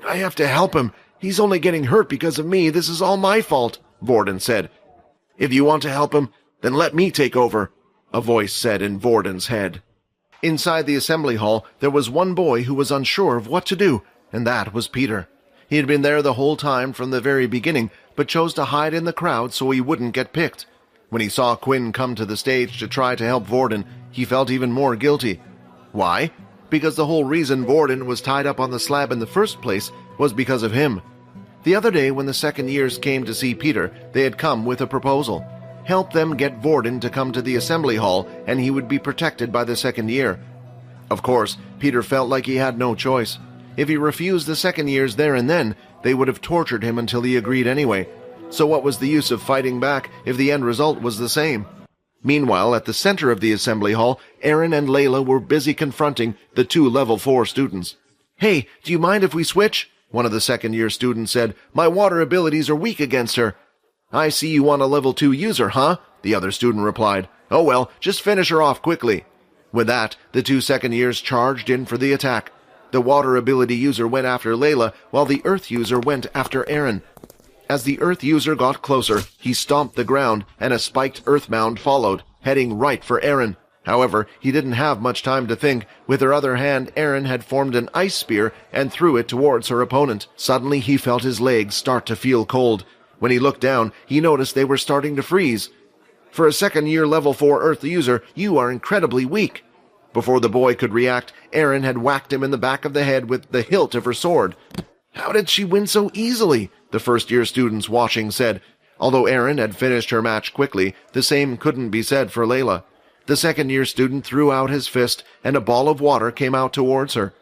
D: I have to help him. He's only getting hurt because of me. This is all my fault, Vorden said. If you want to help him, then let me take over, a voice said in Vorden's head. Inside the assembly hall, there was one boy who was unsure of what to do, and that was Peter. He had been there the whole time from the very beginning, but chose to hide in the crowd so he wouldn't get picked. When he saw Quinn come to the stage to try to help Vorden, he felt even more guilty. Why? Because the whole reason Vorden was tied up on the slab in the first place was because of him. The other day when the second years came to see Peter, they had come with a proposal. Help them get Vorden to come to the assembly hall, and he would be protected by the second year. Of course, Peter felt like he had no choice. If he refused the second years there and then, they would have tortured him until he agreed anyway. So what was the use of fighting back if the end result was the same? Meanwhile, at the center of the assembly hall, Erin and Layla were busy confronting the 2 level 4 students. Hey, do you mind if we switch? One of the second-year students said. My water abilities are weak against her. I see you want a level 2 user, huh? The other student replied. Oh well, just finish her off quickly. With that, the 2 second years charged in for the attack. The water ability user went after Layla, while the earth user went after Erin. As the Earth user got closer, he stomped the ground, and a spiked earth mound followed, heading right for Erin. However, he didn't have much time to think. With her other hand, Erin had formed an ice spear and threw it towards her opponent. Suddenly, he felt his legs start to feel cold. When he looked down, he noticed they were starting to freeze. For a second-year level 4 Earth user, you are incredibly weak. Before the boy could react, Erin had whacked him in the back of the head with the hilt of her sword. How did she win so easily? The first-year students watching said. Although Erin had finished her match quickly, the same couldn't be said for Layla. The second-year student threw out his fist, and a ball of water came out towards her.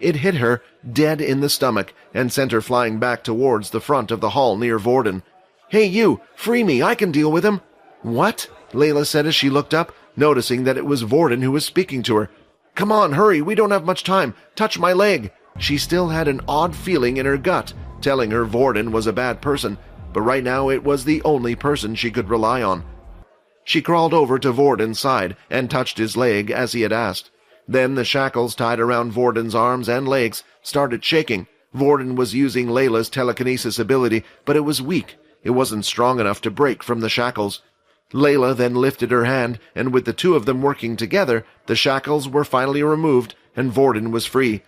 D: It hit her dead in the stomach and sent her flying back towards the front of the hall near Vorden. "Hey you, free me, I can deal with him." "What?" Layla said as she looked up, noticing that it was Vorden who was speaking to her. "Come on, hurry, we don't have much time. Touch my leg." She still had an odd feeling in her gut, telling her Vorden was a bad person, but right now it was the only person she could rely on. She crawled over to Vorden's side and touched his leg as he had asked. Then the shackles tied around Vorden's arms and legs started shaking. Vorden was using Layla's telekinesis ability, but it was weak. It wasn't strong enough to break from the shackles. Layla then lifted her hand, and with the two of them working together, the shackles were finally removed, and Vorden was free.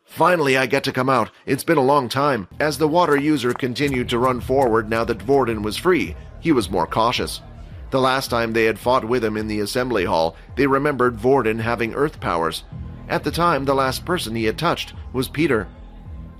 D: "Finally I get to come out. It's been a long time." As the water user continued to run forward now that Vorden was free, he was more cautious. The last time they had fought with him in the assembly hall, they remembered Vorden having earth powers. At the time, the last person he had touched was Peter.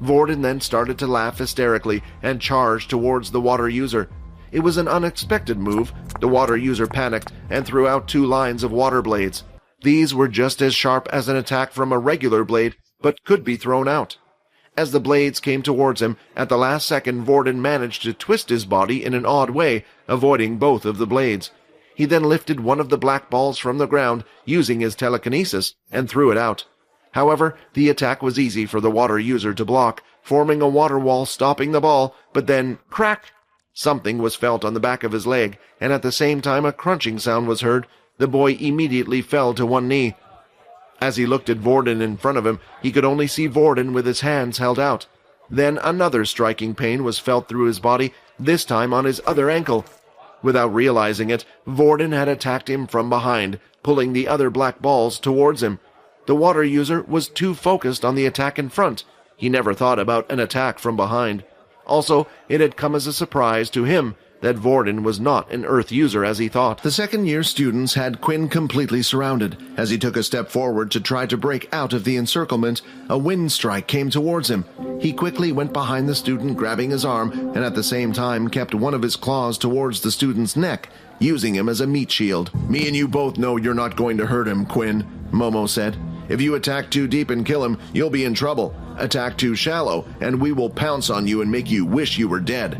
D: Vorden then started to laugh hysterically and charged towards the water user. It was an unexpected move. The water user panicked and threw out 2 lines of water blades. These were just as sharp as an attack from a regular blade, but could be thrown out. As the blades came towards him, at the last second Vorden managed to twist his body in an odd way, avoiding both of the blades. He then lifted one of the black balls from the ground, using his telekinesis, and threw it out. However, the attack was easy for the water user to block, forming a water wall stopping the ball, but then, crack! Something was felt on the back of his leg, and at the same time a crunching sound was heard. The boy immediately fell to one knee. As he looked at Vorden in front of him, he could only see Vorden with his hands held out. Then another striking pain was felt through his body, this time on his other ankle. Without realizing it, Vorden had attacked him from behind, pulling the other black balls towards him. The water user was too focused on the attack in front. He never thought about an attack from behind. Also, it had come as a surprise to him that Vorden was not an Earth user as he thought. The second-year students had Quinn completely surrounded. As he took a step forward to try to break out of the encirclement, a wind strike came towards him. He quickly went behind the student, grabbing his arm, and at the same time kept one of his claws towards the student's neck, using him as a meat shield. "Me and you both know you're not going to hurt him, Quinn," Momo said. "If you attack too deep and kill him, you'll be in trouble. Attack too shallow, and we will pounce on you and make you wish you were dead."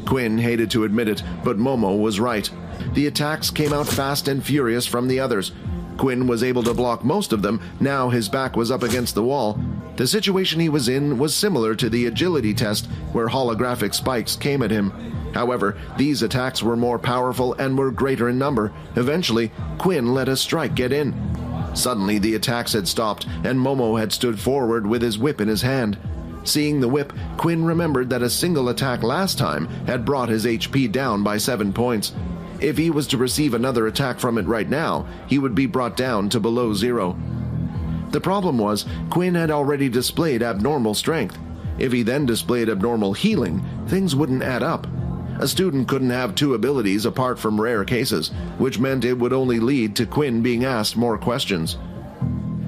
D: Quinn hated to admit it, but Momo was right. The attacks came out fast and furious from the others. Quinn was able to block most of them. Now his back was up against the wall. The situation he was in was similar to the agility test, where holographic spikes came at him. However, these attacks were more powerful and were greater in number. Eventually, Quinn let a strike get in. Suddenly, the attacks had stopped, and Momo had stood forward with his whip in his hand. Seeing the whip, Quinn remembered that a single attack last time had brought his HP down by 7 points. If he was to receive another attack from it right now, he would be brought down to below 0. The problem was, Quinn had already displayed abnormal strength. If he then displayed abnormal healing, things wouldn't add up. A student couldn't have 2 abilities apart from rare cases, which meant it would only lead to Quinn being asked more questions.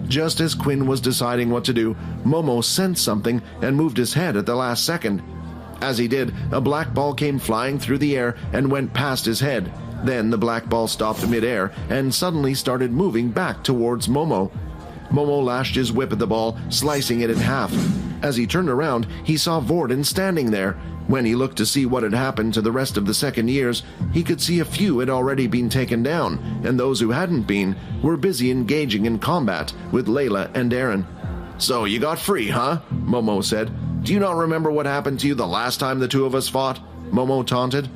D: Just as Quinn was deciding what to do, Momo sensed something and moved his head at the last second. As he did, a black ball came flying through the air and went past his head. Then the black ball stopped mid-air and suddenly started moving back towards Momo. Momo lashed his whip at the ball, slicing it in half. As he turned around, he saw Vorden standing there. When he looked to see what had happened to the rest of the second years, he could see a few had already been taken down, and those who hadn't been were busy engaging in combat with Layla and Erin. "So you got free, huh?" Momo said. "Do you not remember what happened to you the last time the two of us fought?" Momo taunted.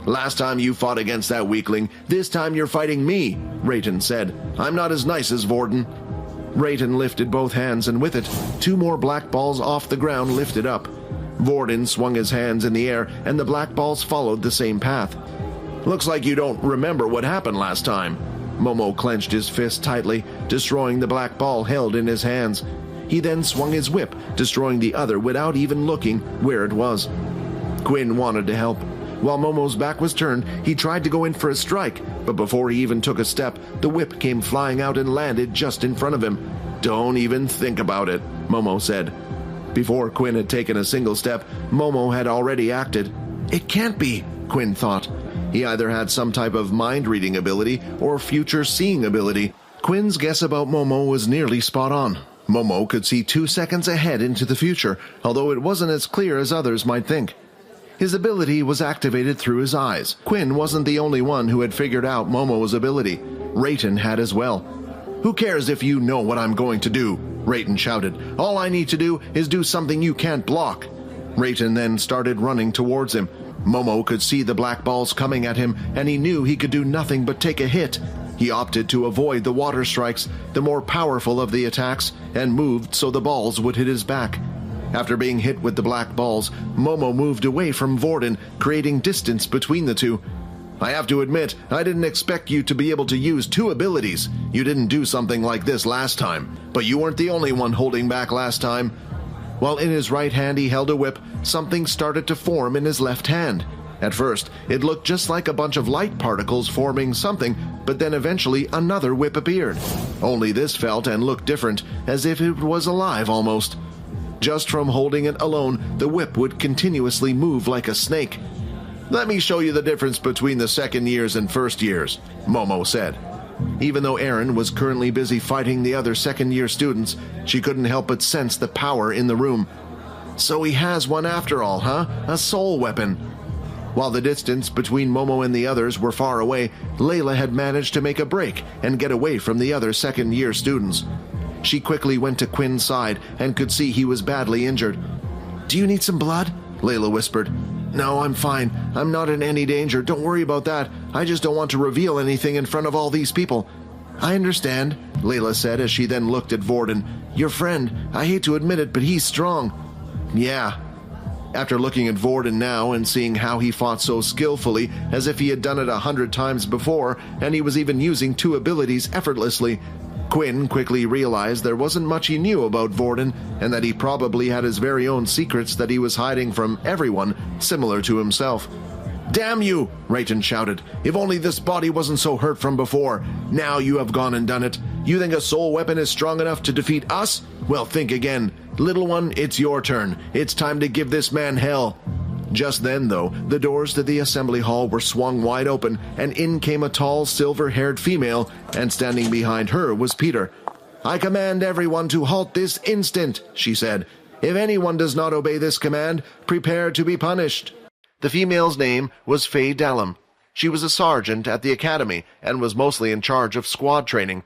D: "Last time you fought against that weakling, this time you're fighting me," Rayton said. "I'm not as nice as Vorden." Rayton lifted both hands, and with it, 2 more black balls off the ground lifted up. Vorden swung his hands in the air, and the black balls followed the same path. "Looks like you don't remember what happened last time." Momo clenched his fist tightly, destroying the black ball held in his hands. He then swung his whip, destroying the other without even looking where it was. Quinn wanted to help. While Momo's back was turned, he tried to go in for a strike, but before he even took a step, the whip came flying out and landed just in front of him. "Don't even think about it," Momo said. Before Quinn had taken a single step, Momo had already acted. It can't be, Quinn thought. He either had some type of mind-reading ability or future-seeing ability. Quinn's guess about Momo was nearly spot on. Momo could see 2 seconds ahead into the future, although it wasn't as clear as others might think. His ability was activated through his eyes. Quinn wasn't the only one who had figured out Momo's ability. Rayton had as well. "Who cares if you know what I'm going to do?" Rayton shouted. "All I need to do is do something you can't block." Rayton then started running towards him. Momo could see the black balls coming at him, and he knew he could do nothing but take a hit. He opted to avoid the water strikes, the more powerful of the attacks, and moved so the balls would hit his back. After being hit with the black balls, Momo moved away from Vorden, creating distance between the two. "I have to admit, I didn't expect you to be able to use 2 abilities. You didn't do something like this last time, but you weren't the only one holding back last time." While in his right hand he held a whip, something started to form in his left hand. At first, it looked just like a bunch of light particles forming something, but then eventually another whip appeared. Only this felt and looked different, as if it was alive almost. Just from holding it alone, the whip would continuously move like a snake. "Let me show you the difference between the second years and first years," Momo said. Even though Erin was currently busy fighting the other second-year students, she couldn't help but sense the power in the room. "So he has one after all, huh? A soul weapon." While the distance between Momo and the others were far away, Layla had managed to make a break and get away from the other second-year students. She quickly went to Quinn's side and could see he was badly injured. "Do you need some blood?" Layla whispered. "No, I'm fine. I'm not in any danger. Don't worry about that. I just don't want to reveal anything in front of all these people." "I understand," Layla said as she then looked at Vorden. "Your friend. I hate to admit it, but he's strong." "Yeah." After looking at Vorden now and seeing how he fought so skillfully, as if he had done it 100 times before, and he was even using 2 abilities effortlessly, Quinn quickly realized there wasn't much he knew about Vorden, and that he probably had his very own secrets that he was hiding from everyone, similar to himself. "Damn you!" Rayton shouted. "If only this body wasn't so hurt from before. Now you have gone and done it. You think a soul weapon is strong enough to defeat us? Well, think again. Little one, it's your turn. It's time to give this man hell." Just then, though, the doors to the assembly hall were swung wide open, and in came a tall, silver-haired female, and standing behind her was Peter. "I command everyone to halt this instant," she said. "If anyone does not obey this command, prepare to be punished." The female's name was Faye Dallum. She was a sergeant at the academy and was mostly in charge of squad training.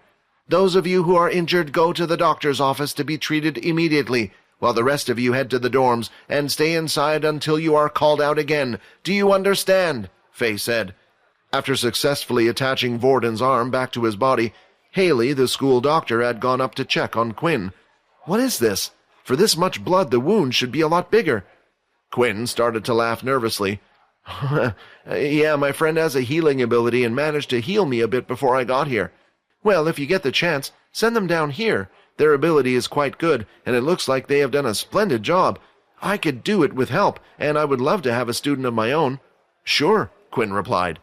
D: "Those of you who are injured go to the doctor's office to be treated immediately, while the rest of you head to the dorms and stay inside until you are called out again. Do you understand?" Faye said. After successfully attaching Vorden's arm back to his body, Haley, the school doctor, had gone up to check on Quinn. "What is this? For this much blood, the wound should be a lot bigger." Quinn started to laugh nervously. "Yeah, my friend has a healing ability and managed to heal me a bit before I got here. Well, if you get the chance, send them down here. Their ability is quite good, and it looks like they have done a splendid job. I could do it with help, and I would love to have a student of my own." "Sure," Quinn replied.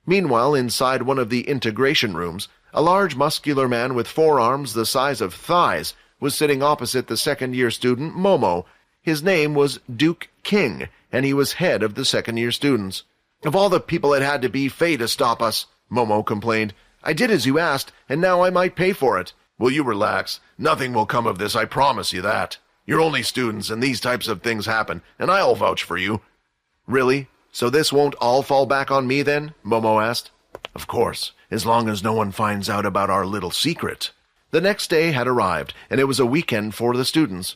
D: Meanwhile, inside one of the integration rooms, a large muscular man with forearms the size of thighs was sitting opposite the second-year student, Momo. His name was Duke King, and he was head of the second-year students. "Of all the people it had to be Faye to stop us," Momo complained. "I did as you asked, and now I might pay for it." "Will you relax? Nothing will come of this, I promise you that. You're only students, and these types of things happen, and I'll vouch for you." "Really? So this won't all fall back on me, then?" Momo asked. "Of course, as long as no one finds out about our little secret." The next day had arrived, and it was a weekend for the students.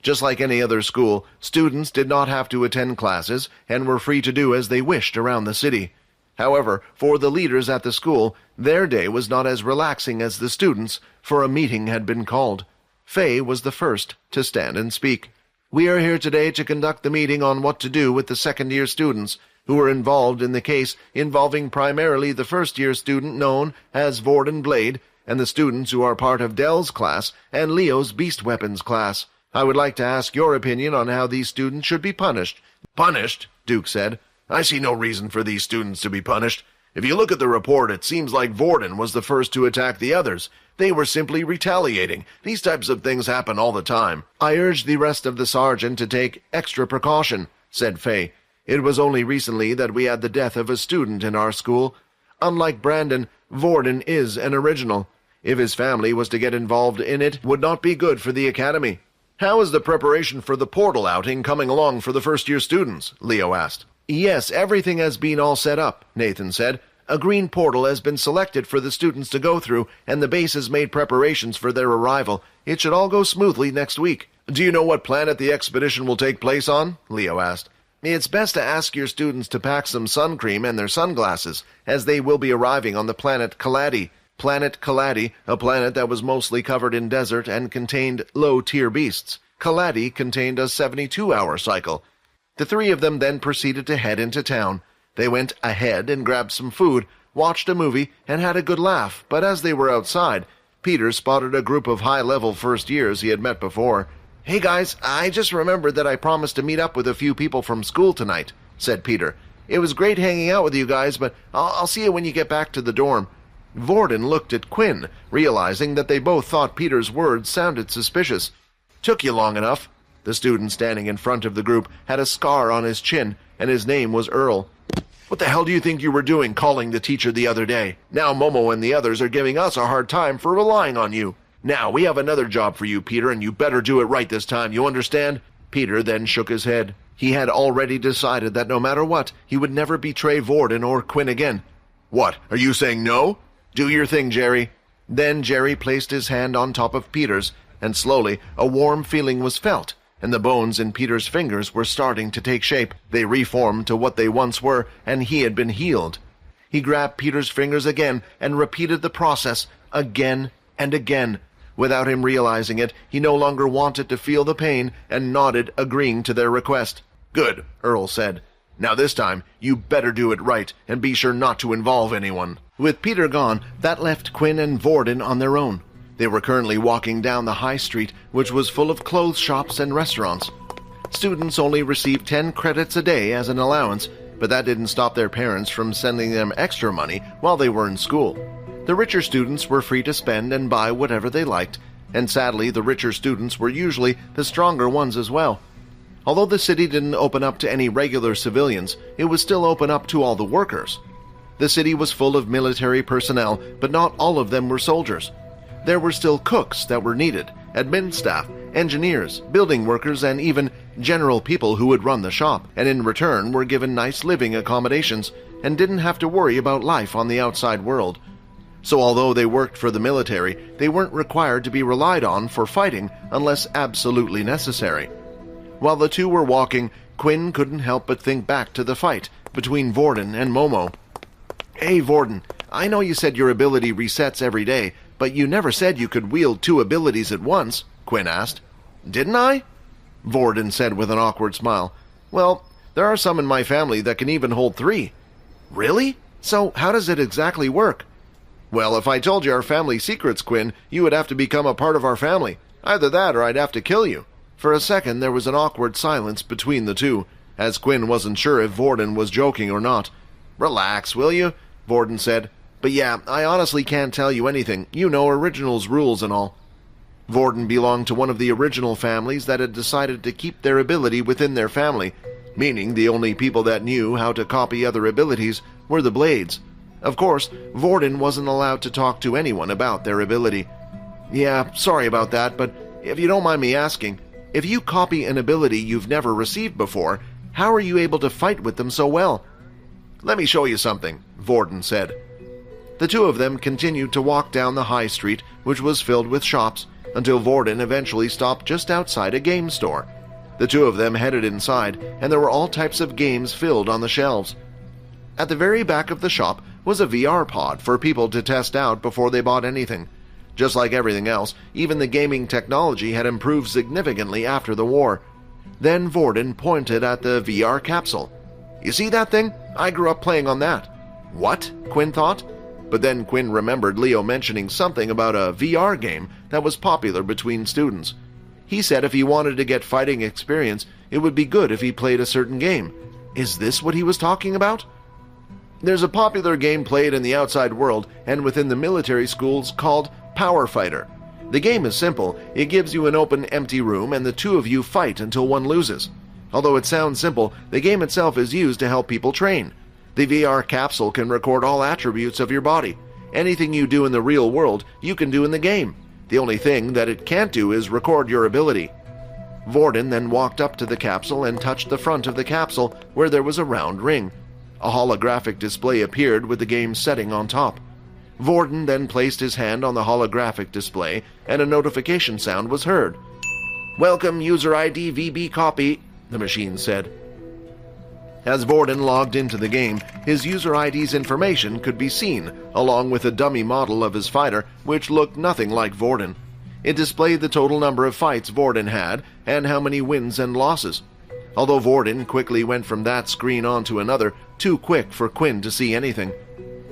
D: Just like any other school, students did not have to attend classes and were free to do as they wished around the city. However, for the leaders at the school, their day was not as relaxing as the students', for a meeting had been called. Faye was the first to stand and speak. We are here today to conduct the meeting on what to do with the second-year students who were involved in the case involving primarily the first-year student known as Vorden Blade and the students who are part of Dell's class and Leo's Beast Weapons class. I would like to ask your opinion on how these students should be punished. Punished? Duke said. I see no reason for these students to be punished. If you look at the report, it seems like Vorden was the first to attack the others. They were simply retaliating. These types of things happen all the time. I urge the rest of the sergeant to take extra precaution, said Faye. It was only recently that we had the death of a student in our school. Unlike Brandon, Vorden is an original. If his family was to get involved in it, would not be good for the academy. How is the preparation for the portal outing coming along for the first-year students? Leo asked. Yes, everything has been all set up, Nathan said. A green portal has been selected for the students to go through, and the base has made preparations for their arrival. It should all go smoothly next week. Do you know what planet the expedition will take place on? Leo asked. It's best to ask your students to pack some sun cream and their sunglasses, as they will be arriving on the planet Kaladi. Planet Kaladi, a planet that was mostly covered in desert and contained low-tier beasts. Kaladi contained a 72-hour cycle. The three of them then proceeded to head into town. They went ahead and grabbed some food, watched a movie, and had a good laugh, but as they were outside, Peter spotted a group of high-level first-years he had met before. Hey guys, I just remembered that I promised to meet up with a few people from school tonight, said Peter. It was great hanging out with you guys, but I'll see you when you get back to the dorm. Vorden looked at Quinn, realizing that they both thought Peter's words sounded suspicious. Took you long enough. The student standing in front of the group had a scar on his chin, and his name was Earl. What the hell do you think you were doing calling the teacher the other day? Now Momo and the others are giving us a hard time for relying on you. Now, we have another job for you, Peter, and you better do it right this time, you understand? Peter then shook his head. He had already decided that no matter what, he would never betray Vorden or Quinn again. What, are you saying no? Do your thing, Jerry. Then Jerry placed his hand on top of Peter's, and slowly a warm feeling was felt, and the bones in Peter's fingers were starting to take shape. They reformed to what they once were, and he had been healed. He grabbed Peter's fingers again and repeated the process again and again. Without him realizing it, he no longer wanted to feel the pain and nodded, agreeing to their request. Good, Earl said. Now this time, you better do it right, and be sure not to involve anyone. With Peter gone, that left Quinn and Vorden on their own. They were currently walking down the high street, which was full of clothes shops and restaurants. Students only received 10 credits a day as an allowance, but that didn't stop their parents from sending them extra money while they were in school. The richer students were free to spend and buy whatever they liked, and sadly the richer students were usually the stronger ones as well. Although the city didn't open up to any regular civilians, it was still open up to all the workers. The city was full of military personnel, but not all of them were soldiers. There were still cooks that were needed, admin staff, engineers, building workers, and even general people who would run the shop, and in return were given nice living accommodations and didn't have to worry about life on the outside world. So although they worked for the military, they weren't required to be relied on for fighting unless absolutely necessary. While the two were walking, Quinn couldn't help but think back to the fight between Vorden and Momo. Hey Vorden, I know you said your ability resets every day, but you never said you could wield 2 abilities at once, Quinn asked. Didn't I? Vorden said with an awkward smile. Well, there are some in my family that can even hold 3. Really? So how does it exactly work? Well, if I told you our family secrets, Quinn, you would have to become a part of our family. Either that or I'd have to kill you. For a second there was an awkward silence between the two, as Quinn wasn't sure if Vorden was joking or not. Relax, will you? Vorden said. But yeah, I honestly can't tell you anything. You know, Originals rules and all. Vorden belonged to one of the original families that had decided to keep their ability within their family, meaning the only people that knew how to copy other abilities were the Blades. Of course, Vorden wasn't allowed to talk to anyone about their ability. Yeah, sorry about that, but if you don't mind me asking, if you copy an ability you've never received before, how are you able to fight with them so well? Let me show you something, Vorden said. The two of them continued to walk down the high street, which was filled with shops, until Vorden eventually stopped just outside a game store. The two of them headed inside, and there were all types of games filled on the shelves. At the very back of the shop was a VR pod for people to test out before they bought anything. Just like everything else, even the gaming technology had improved significantly after the war. Then Vorden pointed at the VR capsule. "You see that thing? I grew up playing on that." "What?" Quinn thought. But then Quinn remembered Leo mentioning something about a VR game that was popular between students. He said if he wanted to get fighting experience, it would be good if he played a certain game. Is this what he was talking about? There's a popular game played in the outside world and within the military schools called Power Fighter. The game is simple. It gives you an open, empty room and the two of you fight until one loses. Although it sounds simple, the game itself is used to help people train. The VR capsule can record all attributes of your body. Anything you do in the real world, you can do in the game. The only thing that it can't do is record your ability. Vorden then walked up to the capsule and touched the front of the capsule where there was a round ring. A holographic display appeared with the game's setting on top. Vorden then placed his hand on the holographic display and a notification sound was heard. "Welcome, user ID VB copy," the machine said. As Vorden logged into the game, his user ID's information could be seen, along with a dummy model of his fighter, which looked nothing like Vorden. It displayed the total number of fights Vorden had and how many wins and losses. Although Vorden quickly went from that screen on to another, too quick for Quinn to see anything.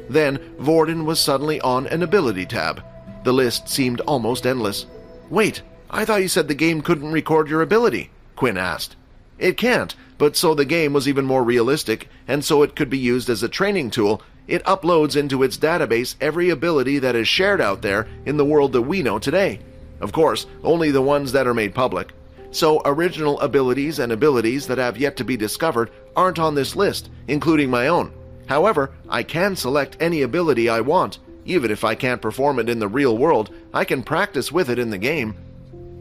D: Then Vorden was suddenly on an ability tab. The list seemed almost endless. "Wait, I thought you said the game couldn't record your ability," Quinn asked. "It can't, but so the game was even more realistic, and so it could be used as a training tool, it uploads into its database every ability that is shared out there in the world that we know today. Of course, only the ones that are made public. So original abilities and abilities that have yet to be discovered aren't on this list, including my own. However, I can select any ability I want. Even if I can't perform it in the real world, I can practice with it in the game."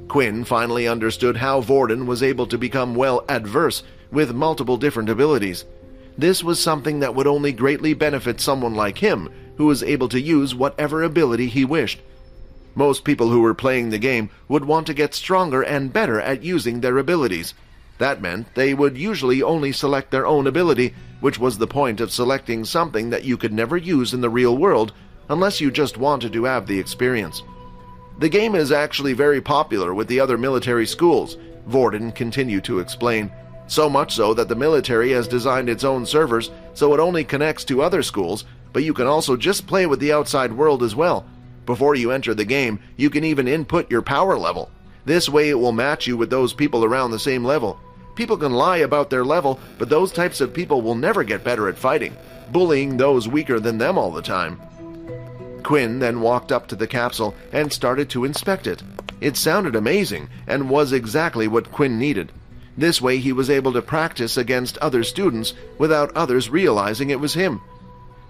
D: Quinn finally understood how Vorden was able to become well adverse with multiple different abilities. This was something that would only greatly benefit someone like him, who was able to use whatever ability he wished. Most people who were playing the game would want to get stronger and better at using their abilities. That meant they would usually only select their own ability, which was the point of selecting something that you could never use in the real world unless you just wanted to have the experience. "The game is actually very popular with the other military schools," Vorden continued to explain. "So much so that the military has designed its own servers so it only connects to other schools, but you can also just play with the outside world as well. Before you enter the game, you can even input your power level. This way it will match you with those people around the same level. People can lie about their level, but those types of people will never get better at fighting, bullying those weaker than them all the time." Quinn then walked up to the capsule and started to inspect it. It sounded amazing and was exactly what Quinn needed. This way he was able to practice against other students without others realizing it was him.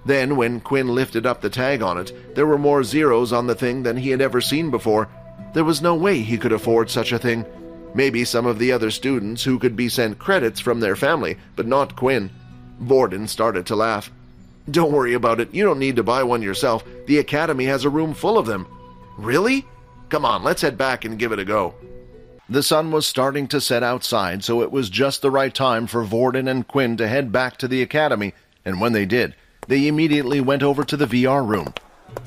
D: Then when Quinn lifted up the tag on it, there were more zeros on the thing than he had ever seen before. There was no way he could afford such a thing. Maybe some of the other students who could be sent credits from their family, but not Quinn. Vorden started to laugh. "Don't worry about it. You don't need to buy one yourself. The academy has a room full of them." "Really? Come on, let's head back and give it a go." The sun was starting to set outside, so it was just the right time for Vorden and Quinn to head back to the academy, and when they did, they immediately went over to the VR room.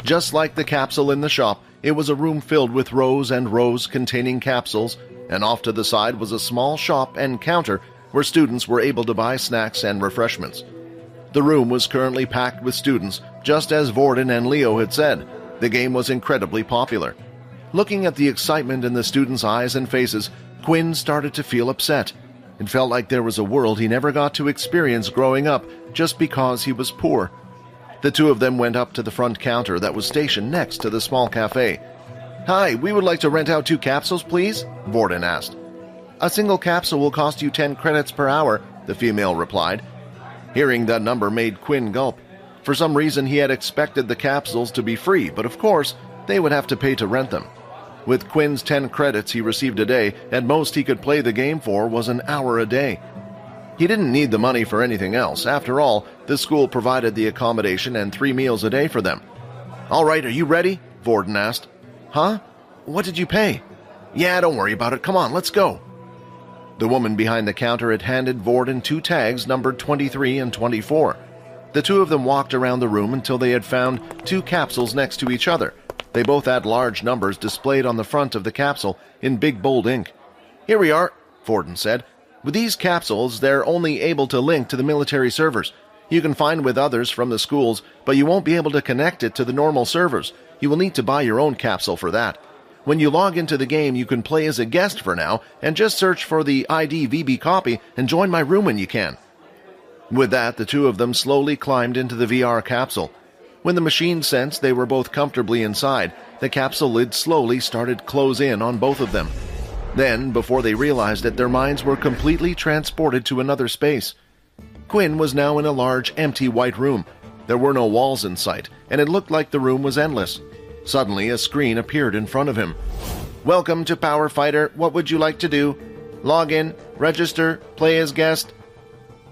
D: Just like the capsule in the shop, it was a room filled with rows and rows containing capsules, and off to the side was a small shop and counter where students were able to buy snacks and refreshments. The room was currently packed with students, just as Vorden and Leo had said. The game was incredibly popular. Looking at the excitement in the students' eyes and faces, Quinn started to feel upset. It felt like there was a world he never got to experience growing up just because he was poor. The two of them went up to the front counter that was stationed next to the small cafe. "Hi, we would like to rent out 2 capsules, please?" Vorden asked. "A single capsule will cost you 10 credits per hour," the female replied. Hearing that number made Quinn gulp. For some reason he had expected the capsules to be free, but of course they would have to pay to rent them. With Quinn's 10 credits he received a day, at most he could play the game for was an hour a day. He didn't need the money for anything else. After all, the school provided the accommodation and 3 meals a day for them. "All right, are you ready?" Vorden asked. "Huh? What did you pay?" "Yeah, don't worry about it. Come on, let's go." The woman behind the counter had handed Vorden 2 tags numbered 23 and 24. The two of them walked around the room until they had found 2 capsules next to each other. They both had large numbers displayed on the front of the capsule in big bold ink. "Here we are," Vorden said. With these capsules, they're only able to link to the military servers. You can find with others from the schools, but you won't be able to connect it to the normal servers. You will need to buy your own capsule for that. When you log into the game, you can play as a guest for now, and just search for the ID VB copy and join my room when you can. With that, the two of them slowly climbed into the VR capsule. When the machine sensed they were both comfortably inside, the capsule lid slowly started to close in on both of them. Then, before they realized it, their minds were completely transported to another space. Quinn was now in a large, empty white room. There were no walls in sight, and it looked like the room was endless. Suddenly, a screen appeared in front of him. "Welcome to Power Fighter. What would you like to do? Log in, register, play as guest."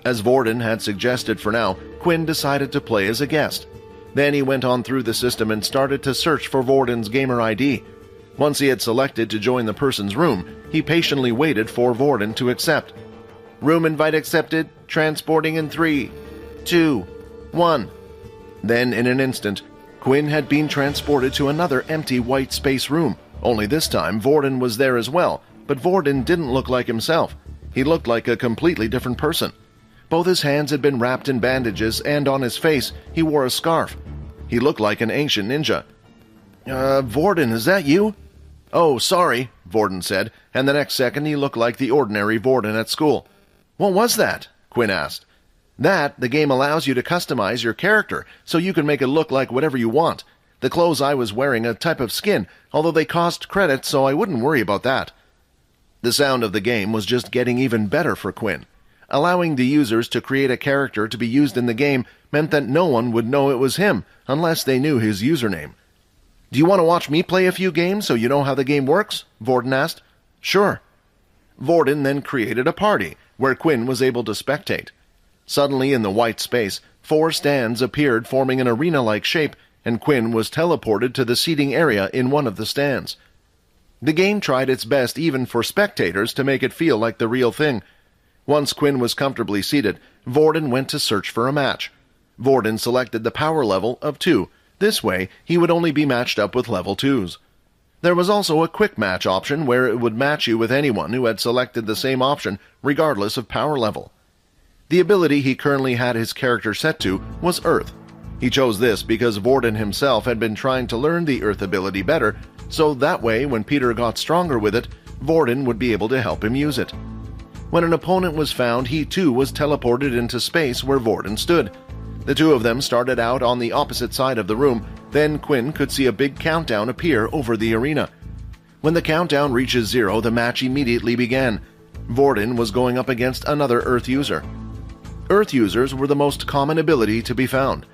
D: As Vorden had suggested for now, Quinn decided to play as a guest. Then he went on through the system and started to search for Vorden's gamer ID. Once he had selected to join the person's room, he patiently waited for Vorden to accept. "Room invite accepted. Transporting in 3, 2, 1. Then, in an instant, Quinn had been transported to another empty white space room. Only this time, Vorden was there as well, but Vorden didn't look like himself. He looked like a completely different person. Both his hands had been wrapped in bandages, and on his face, he wore a scarf. He looked like an ancient ninja. Vorden, is that you?" "Oh, sorry," Vorden said, and the next second he looked like the ordinary Vorden at school. "What was that?" Quinn asked. "That, the game allows you to customize your character, so you can make it look like whatever you want. The clothes I was wearing a type of skin, although they cost credits, so I wouldn't worry about that." The sound of the game was just getting even better for Quinn. Allowing the users to create a character to be used in the game meant that no one would know it was him unless they knew his username. "Do you want to watch me play a few games so you know how the game works?" Vorden asked. "Sure." Vorden then created a party where Quinn was able to spectate. Suddenly, in the white space, 4 stands appeared forming an arena-like shape, and Quinn was teleported to the seating area in one of the stands. The game tried its best even for spectators to make it feel like the real thing. Once Quinn was comfortably seated, Vorden went to search for a match. Vorden selected the power level of 2. This way, he would only be matched up with level 2s. There was also a quick match option where it would match you with anyone who had selected the same option regardless of power level. The ability he currently had his character set to was Earth. He chose this because Vorden himself had been trying to learn the Earth ability better, so that way when Peter got stronger with it, Vorden would be able to help him use it. When an opponent was found, he too was teleported into space where Vorden stood. The two of them started out on the opposite side of the room, then Quinn could see a big countdown appear over the arena. When the countdown reaches 0, the match immediately began. Vorden was going up against another Earth user. Earth users were the most common ability to be found.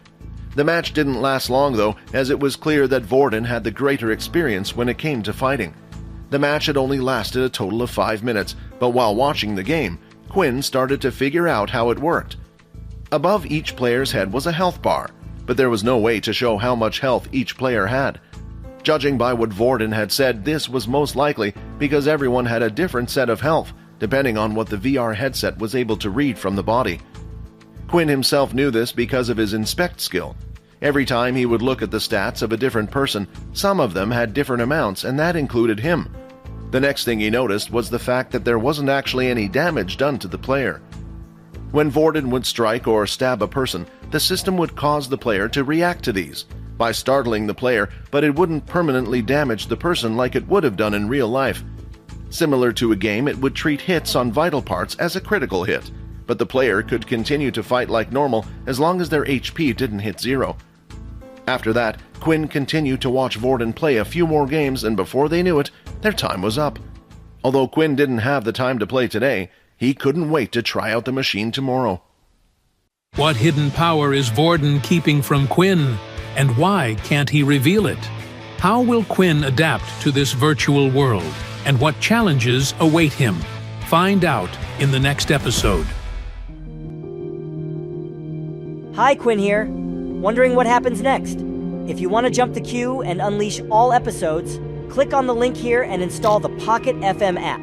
D: The match didn't last long though, as it was clear that Vorden had the greater experience when it came to fighting. The match had only lasted a total of 5 minutes, but while watching the game, Quinn started to figure out how it worked. Above each player's head was a health bar, but there was no way to show how much health each player had. Judging by what Vorden had said, this was most likely because everyone had a different set of health, depending on what the VR headset was able to read from the body. Quinn himself knew this because of his inspect skill. Every time he would look at the stats of a different person, some of them had different amounts, and that included him. The next thing he noticed was the fact that there wasn't actually any damage done to the player. When Vorden would strike or stab a person, the system would cause the player to react to these by startling the player, but it wouldn't permanently damage the person like it would have done in real life. Similar to a game, it would treat hits on vital parts as a critical hit, but the player could continue to fight like normal as long as their HP didn't hit 0. After that, Quinn continued to watch Vorden play a few more games, and before they knew it, their time was up. Although Quinn didn't have the time to play today, he couldn't wait to try out the machine tomorrow.
E: What hidden power is Vorden keeping from Quinn? And why can't he reveal it? How will Quinn adapt to this virtual world? And what challenges await him? Find out in the next episode.
F: Hi, Quinn here. Wondering what happens next? If you want to jump the queue and unleash all episodes, click on the link here and install the Pocket FM app.